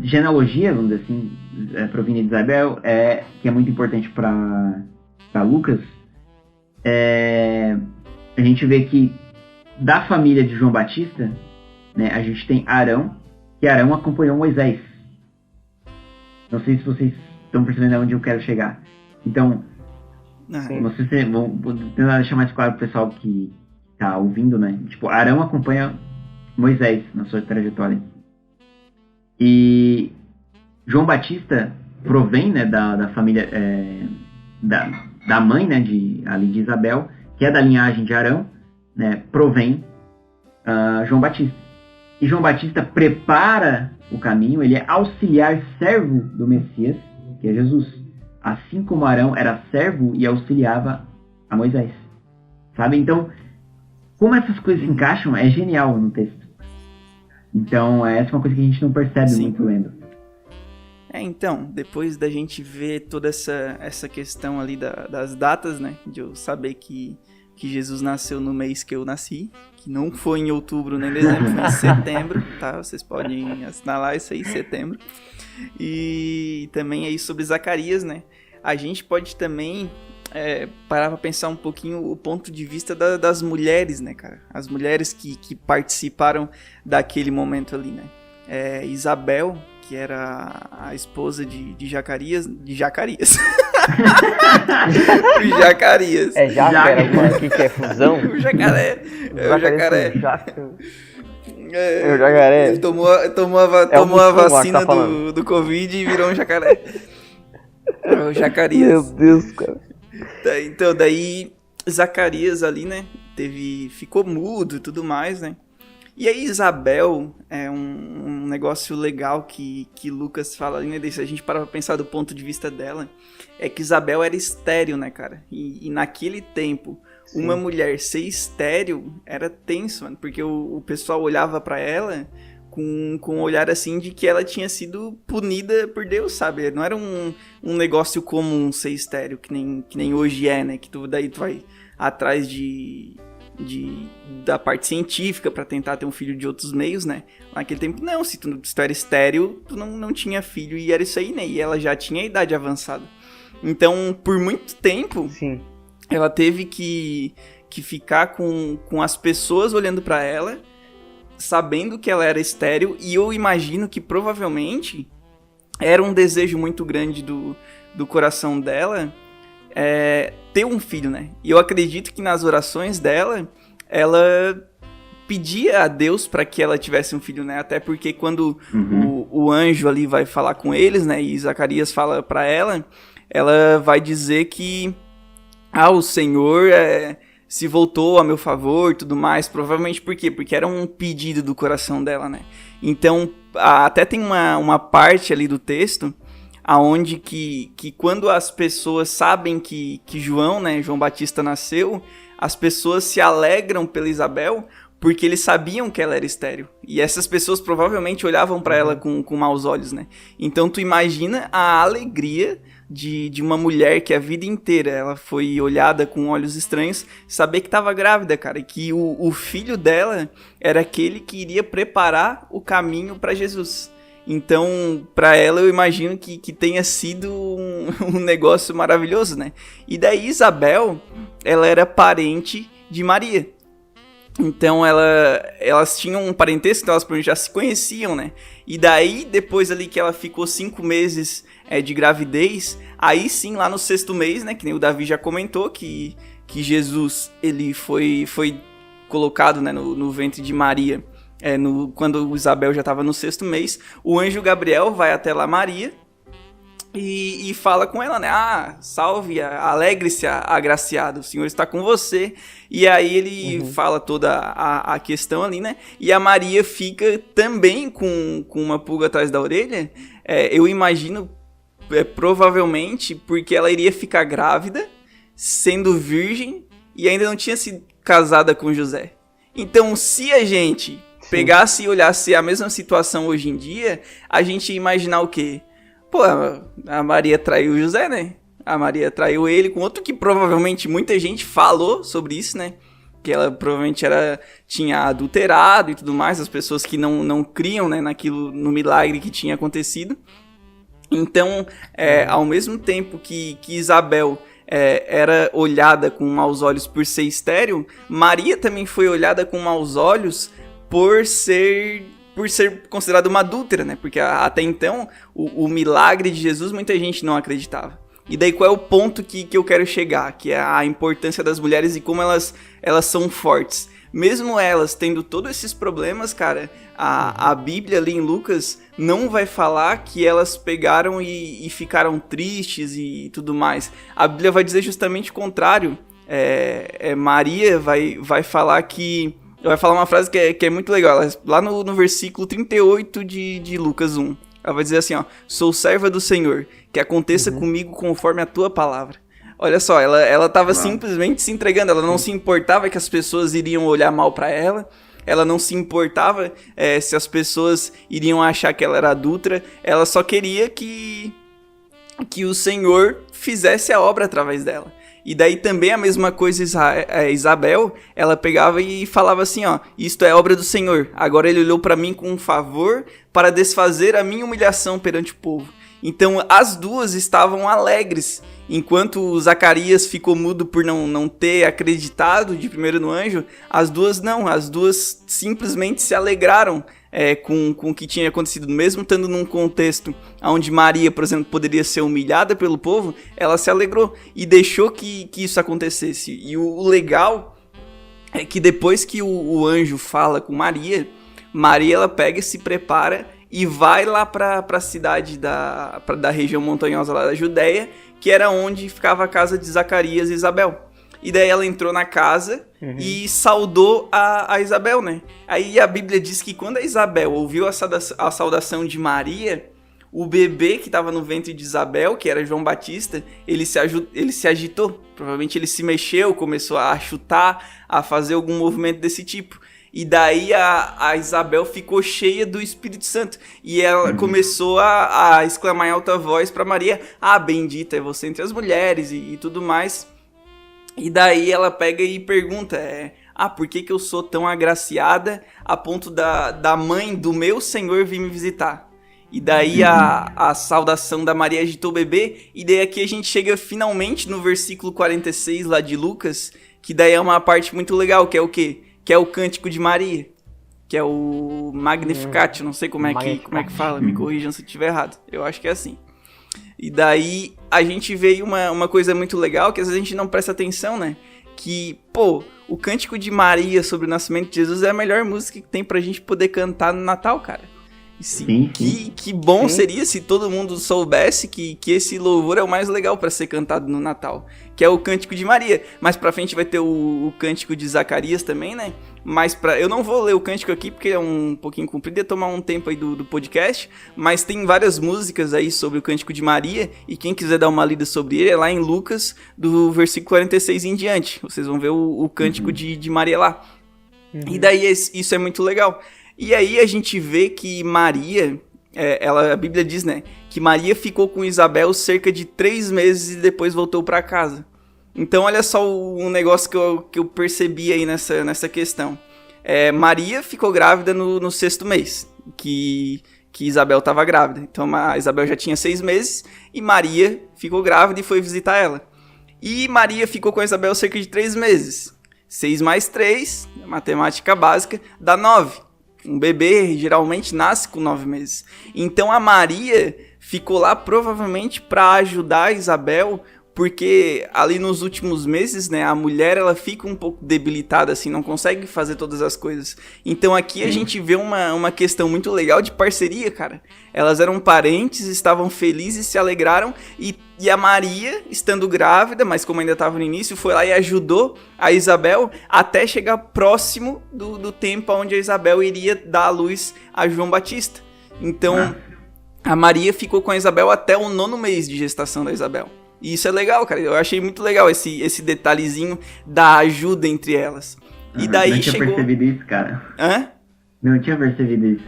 genealogia, vamos dizer assim, provinda de Isabel, que é muito importante para Lucas, a gente vê que da família de João Batista, né, a gente tem Arão, que Arão acompanhou Moisés. Não sei se vocês estão percebendo aonde eu quero chegar. Então, vou tentar deixar mais claro para o pessoal que tá ouvindo, né? Tipo, Arão acompanha Moisés na sua trajetória. E João Batista provém, né, da família da mãe, né, de Isabel, que é da linhagem de Arão, né? Provém João Batista. E João Batista prepara o caminho, ele é auxiliar servo do Messias, que é Jesus. Assim como Arão era servo e auxiliava a Moisés. Sabe? Então, como essas coisas se encaixam, é genial no texto. Então, essa é uma coisa que a gente não percebe muito lendo. Então, depois da gente ver toda essa questão ali das datas, né? De eu saber que que Jesus nasceu no mês que eu nasci, que não foi em outubro nem dezembro, foi em setembro, tá? Vocês podem assinalar isso aí, setembro. E também aí sobre Zacarias, né? A gente pode também parar pra pensar um pouquinho o ponto de vista das mulheres, né, cara? As mulheres que participaram daquele momento ali, né? Isabel, que era a esposa de Zacarias. De Zacarias. O Zacarias. É Jacaré, mano, que é fusão? O jacaré. É o jacaré. É o jacaré. Ele tomou a vacina do Covid e virou um jacaré. É o Zacarias. Meu Deus, cara. Então, daí Zacarias ali, né, ficou mudo e tudo mais, né. E aí Isabel é um negócio legal que Lucas fala ali, né, se a gente parar pra pensar do ponto de vista dela, é que Isabel era estéril, né, cara, e naquele tempo, sim, uma mulher ser estéril era tenso, mano, porque o pessoal olhava pra ela com um olhar assim de que ela tinha sido punida por Deus, sabe, não era um negócio comum ser estéril, que nem hoje é, né, que daí tu vai atrás da parte científica pra tentar ter um filho de outros meios, né? Naquele tempo, não, se tu era estéril, tu não tinha filho e era isso aí, né? E ela já tinha idade avançada. Então, por muito tempo, sim, ela teve que ficar com as pessoas olhando pra ela, sabendo que ela era estéril, e eu imagino que provavelmente era um desejo muito grande do coração dela ter um filho, né? E eu acredito que nas orações dela, ela pedia a Deus para que ela tivesse um filho, né? Até porque quando o anjo ali vai falar com eles, né? E Zacarias fala para ela vai dizer que o Senhor se voltou a meu favor e tudo mais. Provavelmente por quê? Porque era um pedido do coração dela, né? Então, até tem uma parte ali do texto aonde que quando as pessoas sabem que João, né, João Batista nasceu, as pessoas se alegram pela Isabel porque eles sabiam que ela era estéril. E essas pessoas provavelmente olhavam para ela com maus olhos, né? Então tu imagina a alegria de uma mulher que a vida inteira ela foi olhada com olhos estranhos, saber que estava grávida, cara, e que o filho dela era aquele que iria preparar o caminho para Jesus. Então, para ela, eu imagino que tenha sido um negócio maravilhoso, né? E daí, Isabel, ela era parente de Maria. Então, elas tinham um parentesco, então elas já se conheciam, né? E daí, depois ali que ela ficou 5 meses de gravidez, aí sim, lá no 6º mês, né? Que nem o Davi já comentou, que Jesus, ele foi colocado, né, no ventre de Maria. Quando Isabel já estava no 6º mês, o anjo Gabriel vai até lá Maria e fala com ela, né? Salve, alegre-se, agraciado, o Senhor está com você. E aí ele fala toda a questão ali, né? E a Maria fica também com uma pulga atrás da orelha. Eu imagino, provavelmente, porque ela iria ficar grávida, sendo virgem e ainda não tinha sido casada com José. Então, se a gente pegasse e olhasse a mesma situação hoje em dia, a gente ia imaginar o quê? Pô, a Maria traiu o José, né? A Maria traiu ele com outro que provavelmente muita gente falou sobre isso, né? Que ela provavelmente tinha adulterado e tudo mais, as pessoas que não criam, né, no milagre que tinha acontecido. Então, ao mesmo tempo que Isabel era olhada com maus olhos por ser estéril, Maria também foi olhada com maus olhos por ser considerada uma adúltera, né? Porque até então, o milagre de Jesus, muita gente não acreditava. E daí qual é o ponto que eu quero chegar? Que é a importância das mulheres e como elas são fortes. Mesmo elas tendo todos esses problemas, cara, a Bíblia ali em Lucas não vai falar que elas pegaram e ficaram tristes e tudo mais. A Bíblia vai dizer justamente o contrário. Maria vai falar que... Vai falar uma frase que é muito legal. Lá no versículo 38 de Lucas 1. Ela vai dizer assim, ó. Sou serva do Senhor, que aconteça comigo conforme a tua palavra. Olha só, ela tava simplesmente se entregando. Ela não se importava que as pessoas iriam olhar mal pra ela. Ela não se importava se as pessoas iriam achar que ela era adúltera. Ela só queria que o Senhor fizesse a obra através dela. E daí também a mesma coisa Isabel, ela pegava e falava assim, ó, isto é obra do Senhor, agora ele olhou para mim com um favor para desfazer a minha humilhação perante o povo. Então as duas estavam alegres, enquanto Zacarias ficou mudo por não ter acreditado de primeiro no anjo, as duas simplesmente se alegraram com o que tinha acontecido, mesmo estando num contexto onde Maria, por exemplo, poderia ser humilhada pelo povo, ela se alegrou e deixou que isso acontecesse. E o legal é que depois que o anjo fala com Maria, ela pega e se prepara e vai lá para a cidade da região montanhosa lá da Judéia, que era onde ficava a casa de Zacarias e Isabel. E daí ela entrou na casa e saudou a Isabel, né? Aí a Bíblia diz que quando a Isabel ouviu a saudação de Maria, o bebê que estava no ventre de Isabel, que era João Batista, ele se agitou. Provavelmente ele se mexeu, começou a chutar, a fazer algum movimento desse tipo. E daí a Isabel ficou cheia do Espírito Santo. E ela começou a exclamar em alta voz para Maria, bendita é você entre as mulheres e tudo mais. E daí ela pega e pergunta, por que eu sou tão agraciada a ponto da mãe do meu Senhor vir me visitar? E daí a saudação da Maria agitou o bebê, e daí aqui a gente chega finalmente no versículo 46 lá de Lucas, que daí é uma parte muito legal, que é o quê? Que é o Cântico de Maria, que é o Magnificat, não sei como é que fala, me corrijam se eu estiver errado, eu acho que é assim. E daí a gente vê uma coisa muito legal, que às vezes a gente não presta atenção, né? Que, o Cântico de Maria sobre o nascimento de Jesus é a melhor música que tem pra gente poder cantar no Natal, cara. Sim. Que bom seria se todo mundo soubesse que esse louvor é o mais legal pra ser cantado no Natal, que é o Cântico de Maria. Mais pra frente vai ter o Cântico de Zacarias também, né? Mas eu não vou ler o cântico aqui porque é um pouquinho comprido, ia tomar um tempo aí do podcast, mas tem várias músicas aí sobre o Cântico de Maria, e quem quiser dar uma lida sobre ele é lá em Lucas, do versículo 46 em diante. Vocês vão ver o Cântico de Maria lá. E daí isso é muito legal. E aí a gente vê que Maria, a Bíblia diz, né, que Maria ficou com Isabel cerca de 3 meses e depois voltou para casa. Então olha só um negócio que eu percebi aí nessa questão. Maria ficou grávida no 6º mês, que Isabel estava grávida. Então a Isabel já tinha 6 meses e Maria ficou grávida e foi visitar ela. E Maria ficou com a Isabel cerca de 3 meses. 6 mais 3, matemática básica, dá 9. Um bebê geralmente nasce com 9 meses. Então a Maria ficou lá provavelmente para ajudar a Isabel, porque ali nos últimos meses, né, a mulher ela fica um pouco debilitada, assim, não consegue fazer todas as coisas. Então aqui a gente vê uma questão muito legal de parceria, cara. Elas eram parentes, estavam felizes, se alegraram, e a Maria, estando grávida, mas como ainda estava no início, foi lá e ajudou a Isabel até chegar próximo do tempo onde a Isabel iria dar à luz a João Batista. Então a Maria ficou com a Isabel até o 9º mês de gestação da Isabel. E isso é legal, cara. Eu achei muito legal esse detalhezinho da ajuda entre elas. E daí não tinha percebido isso, cara. Hã? Não tinha percebido isso.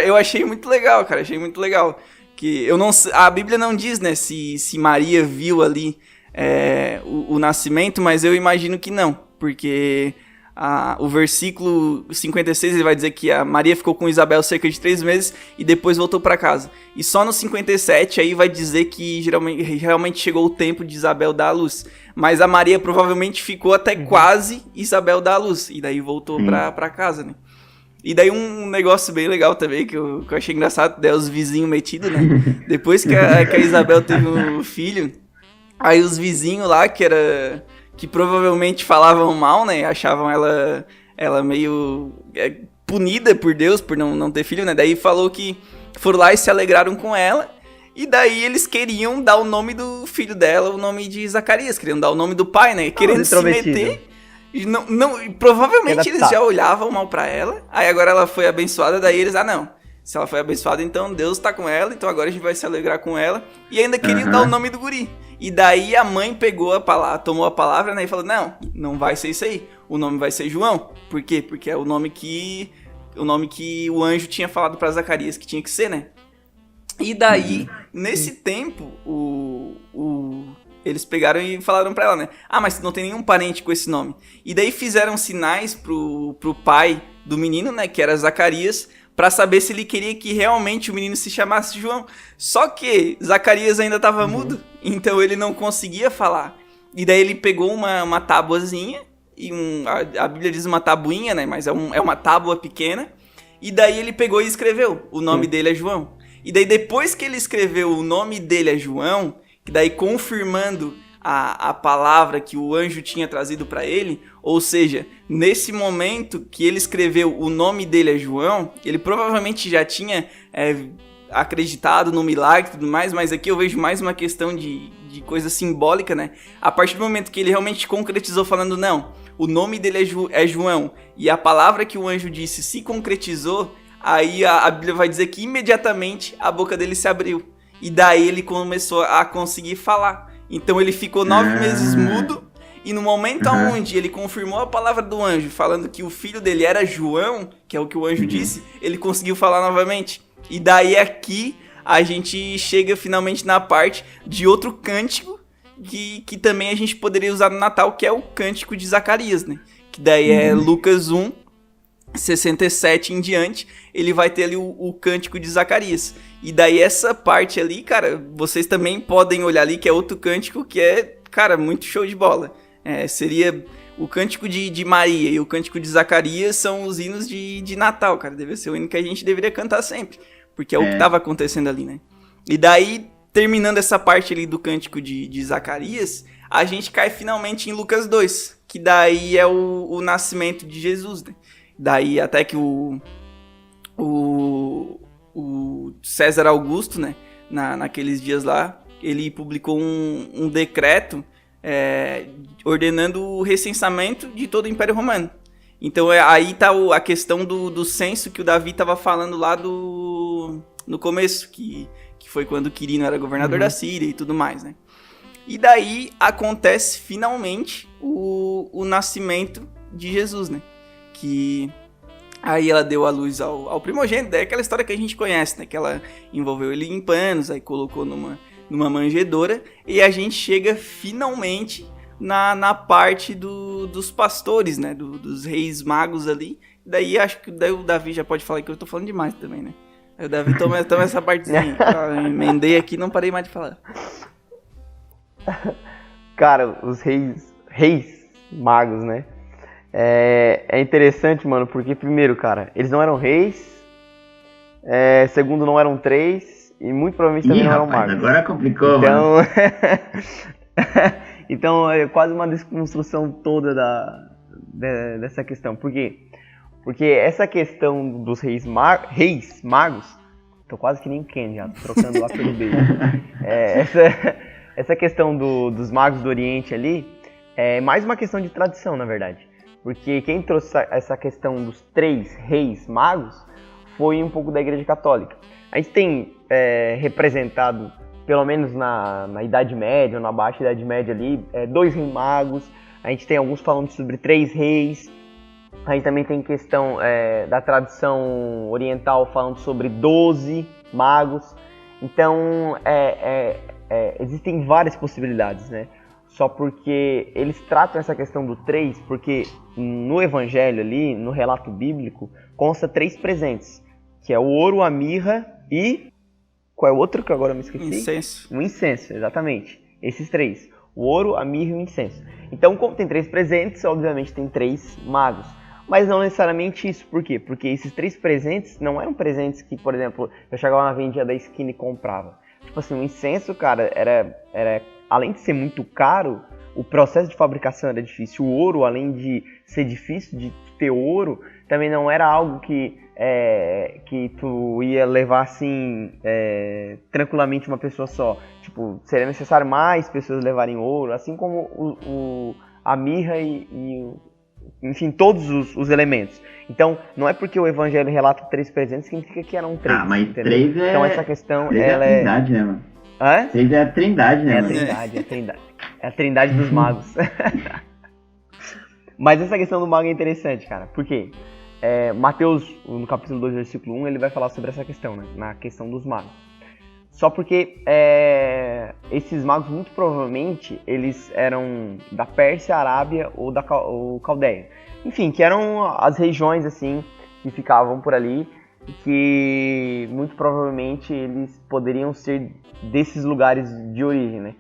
Eu achei muito legal, cara. Achei muito legal. Que a Bíblia não diz, né, se Maria viu ali o nascimento, mas eu imagino que não. Porque o versículo 56 ele vai dizer que a Maria ficou com Isabel cerca de 3 meses e depois voltou para casa. E só no 57 aí vai dizer que realmente chegou o tempo de Isabel dar à luz. Mas a Maria provavelmente ficou até quase Isabel dar à luz. E daí voltou para casa, né? E daí um negócio bem legal também, que eu achei engraçado, daí os vizinhos metidos, né? Depois que a Isabel teve um filho, aí os vizinhos lá, que provavelmente falavam mal, né? Achavam ela meio punida por Deus por não ter filho, né? Daí falou que foram lá e se alegraram com ela. E daí eles queriam dar o nome do filho dela, o nome de Zacarias. Queriam dar o nome do pai, né? Querendo se meter. E provavelmente eles já olhavam mal pra ela. Aí agora ela foi abençoada, daí eles, não. Se ela foi abençoada, então Deus tá com ela, então agora a gente vai se alegrar com ela. E ainda queriam dar o nome do guri. E daí a mãe pegou a palavra, tomou a palavra, né, e falou, não vai ser isso aí. O nome vai ser João. Por quê? Porque é o nome que o anjo tinha falado pra Zacarias que tinha que ser, né? E daí, nesse tempo, eles pegaram e falaram pra ela, né? Ah, mas não tem nenhum parente com esse nome. E daí fizeram sinais pro pai do menino, né? Que era Zacarias, pra saber se ele queria que realmente o menino se chamasse João. Só que Zacarias ainda tava mudo, então ele não conseguia falar. E daí ele pegou uma tábuazinha, e a Bíblia diz uma tabuinha, né? Mas é uma tábua pequena. E daí ele pegou e escreveu, o nome dele é João. E daí depois que ele escreveu o nome dele é João, que daí confirmando a palavra que o anjo tinha trazido para ele, ou seja, nesse momento que ele escreveu o nome dele é João, ele provavelmente já tinha acreditado no milagre e tudo mais, mas aqui eu vejo mais uma questão de coisa simbólica, né? A partir do momento que ele realmente concretizou falando, não, o nome dele é João, e a palavra que o anjo disse se concretizou, aí a Bíblia vai dizer que imediatamente a boca dele se abriu. E daí ele começou a conseguir falar. Então ele ficou 9 meses mudo. E no momento onde ele confirmou a palavra do anjo, falando que o filho dele era João, que é o que o anjo disse, ele conseguiu falar novamente. E daí aqui a gente chega finalmente na parte de outro cântico que também a gente poderia usar no Natal, que é o cântico de Zacarias, né? Que daí é Lucas 1, 67 em diante, ele vai ter ali o cântico de Zacarias. E daí essa parte ali, cara, vocês também podem olhar ali, que é outro cântico que é, cara, muito show de bola. Seria o cântico de Maria e o cântico de Zacarias são os hinos de Natal, cara. Deve ser o hino que a gente deveria cantar sempre, porque é o que estava acontecendo ali, né? E daí, terminando essa parte ali do cântico de Zacarias, a gente cai finalmente em Lucas 2, que daí é o nascimento de Jesus, né? Daí até que o César Augusto, né, naqueles dias lá, ele publicou um decreto ordenando o recenseamento de todo o Império Romano. Então aí tá a questão do censo que o Davi estava falando lá no começo, que foi quando Quirino era governador da Síria e tudo mais, né? E daí acontece finalmente o nascimento de Jesus, né? Que aí ela deu a luz ao primogênito, é aquela história que a gente conhece, né? Que ela envolveu ele em panos, aí colocou numa manjedoura, e a gente chega finalmente na parte dos pastores, né? Dos reis magos ali. Daí acho que daí o Davi já pode falar que eu tô falando demais também, né? Aí o Davi toma essa partezinha. Eu emendei aqui e não parei mais de falar. Cara, os reis magos, né? É interessante, mano, porque primeiro, cara, eles não eram reis, segundo, não eram 3, e muito provavelmente também não eram magos. Agora complicou, então, mano. Então é quase uma desconstrução toda dessa questão. Por quê? Porque essa questão dos reis magos, tô quase que nem Ken já, trocando lá pelo beijo. Essa questão dos magos do Oriente ali é mais uma questão de tradição, na verdade. Porque quem trouxe essa questão dos 3 reis magos foi um pouco da Igreja Católica. A gente tem representado, pelo menos na Idade Média, ou na Baixa Idade Média ali, 2 reis magos. A gente tem alguns falando sobre 3 reis. A gente também tem questão da tradição oriental falando sobre 12 magos. Então, existem várias possibilidades, né? Só porque eles tratam essa questão do 3, porque no Evangelho ali, no relato bíblico, consta 3 presentes, que é o ouro, a mirra e... Qual é o outro que agora eu me esqueci? Incenso. O incenso, exatamente. Esses 3. O ouro, a mirra e o incenso. Então, como tem 3 presentes, obviamente tem 3 magos. Mas não necessariamente isso. Por quê? Porque esses 3 presentes não eram presentes que, por exemplo, eu chegava na vendinha da esquina e comprava. Tipo assim, o incenso, cara, era além de ser muito caro, o processo de fabricação era difícil. O ouro, além de ser difícil de ter ouro, também não era algo que tu ia levar assim tranquilamente uma pessoa só. Tipo, seria necessário mais pessoas levarem ouro, assim como a mirra e enfim, todos os elementos. Então, não é porque o Evangelho relata 3 presentes que significa que eram 3. Ah, mas entendeu? 3 é... Então essa questão, 3 ela é a trindade, né, mano? Hã? 3 é a trindade, né, mano? É a trindade dos magos. Mas essa questão do mago é interessante, cara. Por quê? Mateus, no capítulo 2, versículo 1, ele vai falar sobre essa questão, né? Na questão dos magos. Só porque esses magos, muito provavelmente, eles eram da Pérsia, Arábia ou Caldeia. Enfim, que eram as regiões, assim, que ficavam por ali, e que muito provavelmente eles poderiam ser desses lugares de origem, né?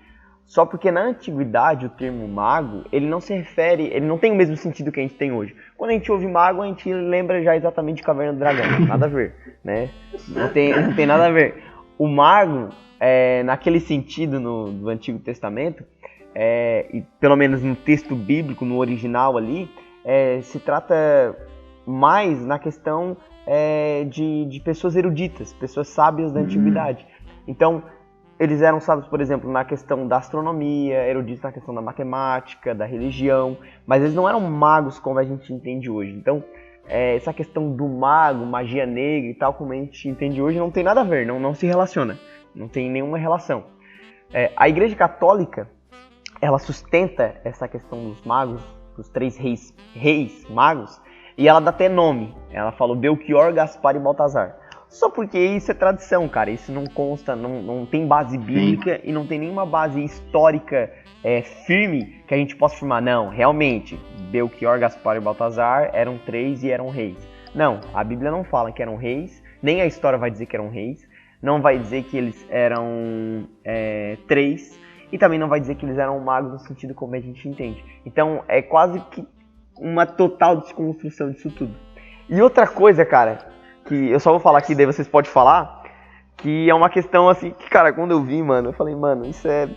Só porque na antiguidade o termo mago, ele não se refere, ele não tem o mesmo sentido que a gente tem hoje. Quando a gente ouve mago, a gente lembra já exatamente de Caverna do Dragão, nada a ver, né? Não tem nada a ver. O mago, naquele sentido do Antigo Testamento, e pelo menos no texto bíblico, no original ali, se trata mais na questão de pessoas eruditas, pessoas sábias da antiguidade. Então, eles eram sábios, por exemplo, na questão da astronomia, eruditos na questão da matemática, da religião, mas eles não eram magos como a gente entende hoje. Então, essa questão do mago, magia negra e tal, como a gente entende hoje, não tem nada a ver, não se relaciona, não tem nenhuma relação. A Igreja Católica, ela sustenta essa questão dos magos, dos 3 reis magos, e ela dá até nome. Ela fala Belchior, Gaspar e Baltazar. Só porque isso é tradição, cara. Isso não consta, não tem base bíblica. Sim. E não tem nenhuma base histórica firme que a gente possa afirmar. Não, realmente, Belchior, Gaspar e Baltazar eram 3 e eram reis. Não, a Bíblia não fala que eram reis, nem a história vai dizer que eram reis, não vai dizer que eles eram 3, e também não vai dizer que eles eram magos no sentido como a gente entende. Então, é quase que uma total desconstrução disso tudo. E outra coisa, cara, que eu só vou falar aqui, daí vocês podem falar, que é uma questão assim, que, cara, quando eu vi, mano, eu falei, mano, isso é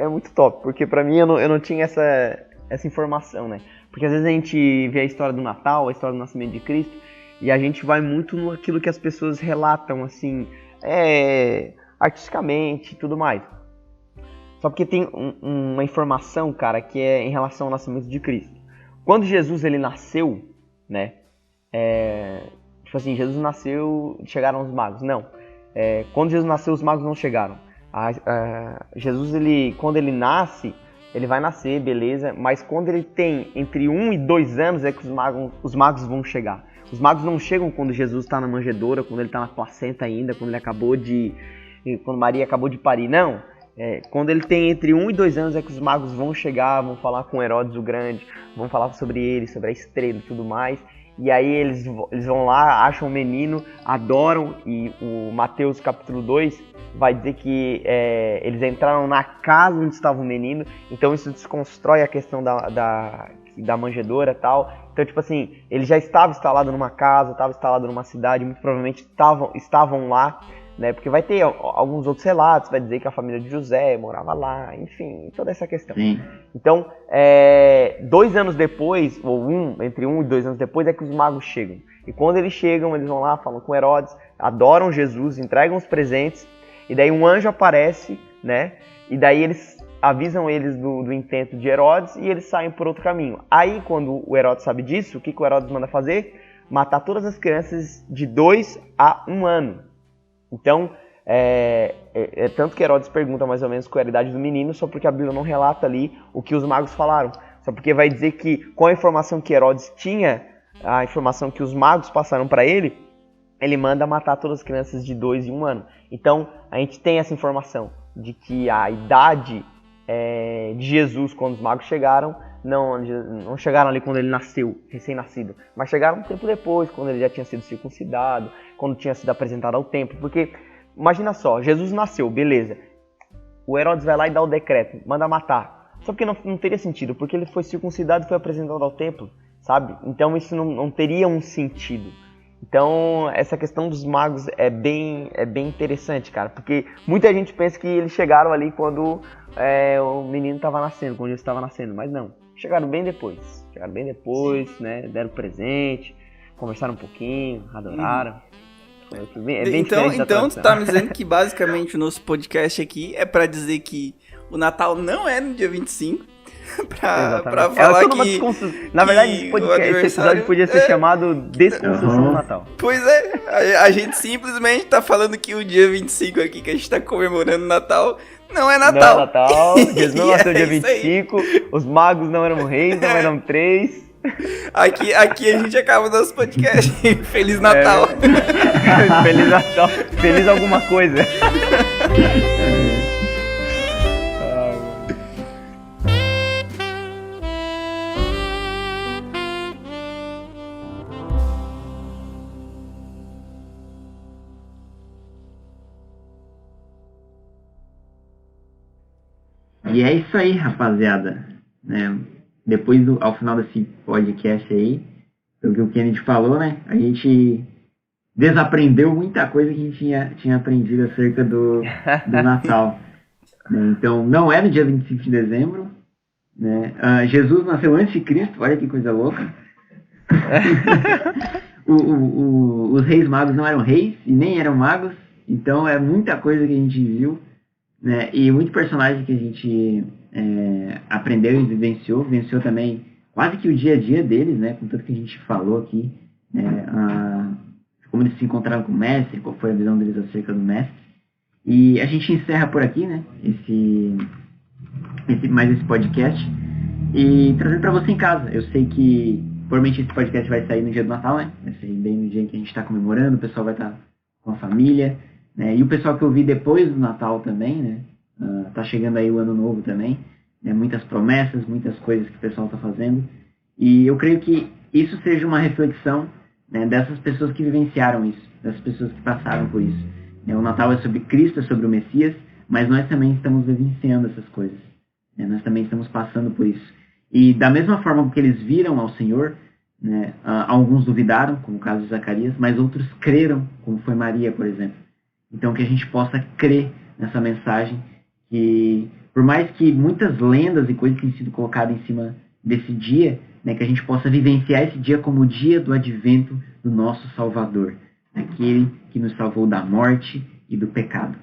muito top, porque pra mim eu não tinha essa informação, né? Porque às vezes a gente vê a história do Natal, a história do nascimento de Cristo, e a gente vai muito naquilo que as pessoas relatam, assim, artisticamente e tudo mais. Só porque tem uma informação, cara, que é em relação ao nascimento de Cristo. Quando Jesus, ele nasceu, né, tipo assim, Jesus nasceu, chegaram os magos. Não. Quando Jesus nasceu, os magos não chegaram. Jesus, quando ele nasce, ele vai nascer, beleza, mas quando ele tem entre 1 e 2 anos é que os magos vão chegar. Os magos não chegam quando Jesus está na manjedoura, quando ele está na placenta ainda, quando Maria acabou de parir, não. Quando ele tem entre 1 e 2 anos é que os magos vão chegar, vão falar com Herodes o Grande, vão falar sobre ele, sobre a estrela e tudo mais. E aí eles vão lá, acham o menino, adoram, e o Mateus capítulo 2 vai dizer que eles entraram na casa onde estava o menino, então isso desconstrói a questão da manjedoura e tal. Então, tipo assim, ele já estava instalado numa casa, estava instalado numa cidade, muito provavelmente estavam lá, né? Porque vai ter alguns outros relatos, vai dizer que a família de José morava lá, enfim, toda essa questão. Sim. Então, 2 anos depois, entre 1 e 2 anos depois, é que os magos chegam. E quando eles chegam, eles vão lá, falam com Herodes, adoram Jesus, entregam os presentes, e daí um anjo aparece, né? E daí eles avisam eles do intento de Herodes e eles saem por outro caminho. Aí, quando o Herodes sabe disso, o que o Herodes manda fazer? Matar todas as crianças de 2 a 1 ano. Então, tanto que Herodes pergunta mais ou menos qual era a idade do menino, só porque a Bíblia não relata ali o que os magos falaram. Só porque vai dizer que com a informação que Herodes tinha, a informação que os magos passaram para ele manda matar todas as crianças de 2 e 1 ano. Então, a gente tem essa informação de que a idade de Jesus, quando os magos chegaram, não chegaram ali quando ele nasceu, recém-nascido, mas chegaram um tempo depois, quando ele já tinha sido circuncidado, quando tinha sido apresentado ao templo. Porque, imagina só, Jesus nasceu, beleza, o Herodes vai lá e dá o decreto, manda matar. Só que não teria sentido, porque ele foi circuncidado e foi apresentado ao templo, sabe? Então isso não teria um sentido. Então, essa questão dos magos é bem interessante, cara, porque muita gente pensa que eles chegaram ali quando o menino estava nascendo, quando ele estava nascendo, mas não, chegaram bem depois, né, deram presente, conversaram um pouquinho, adoraram. É bem então tu tá me dizendo que basicamente o nosso podcast aqui é pra dizer que o Natal não é no dia 25, pra falar que... Na verdade, esse episódio podia ser chamado Desconstrução do Natal. Pois é, a gente simplesmente tá falando que o dia 25 aqui, que a gente tá comemorando o Natal, não é Natal. Não é Natal, Jesus não nasceu dia 25, os magos não eram reis, não eram 3. Aqui a gente acaba o nosso podcast. Feliz Natal. Feliz Natal. Feliz alguma coisa. E é isso aí, rapaziada. Né? Depois, ao final desse podcast aí, pelo que o Kennedy falou, né? A gente desaprendeu muita coisa que a gente tinha aprendido acerca do Natal. Né? Então, não é no dia 25 de dezembro. Né? Jesus nasceu antes de Cristo, olha que coisa louca. Os reis magos não eram reis e nem eram magos. Então, é muita coisa que a gente viu. Né? E muito personagem que a gente aprendeu e vivenciou também quase que o dia a dia deles, né? Com tudo que a gente falou aqui, né? Como eles se encontraram com o mestre, qual foi a visão deles acerca do mestre. E a gente encerra por aqui, né? Mais esse podcast e trazendo para você em casa. Eu sei que provavelmente esse podcast vai sair no dia do Natal, né? Vai sair bem no dia que a gente está comemorando, o pessoal vai estar com a família. Né? E o pessoal que eu vi depois do Natal também, né? Tá chegando aí o Ano Novo também, né? Muitas promessas, muitas coisas que o pessoal está fazendo. E eu creio que isso seja uma reflexão, né, dessas pessoas que vivenciaram isso, dessas pessoas que passaram por isso. Né? O Natal é sobre Cristo, é sobre o Messias, mas nós também estamos vivenciando essas coisas. Né? Nós também estamos passando por isso. E da mesma forma que eles viram ao Senhor, né, alguns duvidaram, como o caso de Zacarias, mas outros creram, como foi Maria, por exemplo. Então, que a gente possa crer nessa mensagem, que por mais que muitas lendas e coisas tenham sido colocadas em cima desse dia, né, que a gente possa vivenciar esse dia como o dia do advento do nosso Salvador, aquele que nos salvou da morte e do pecado.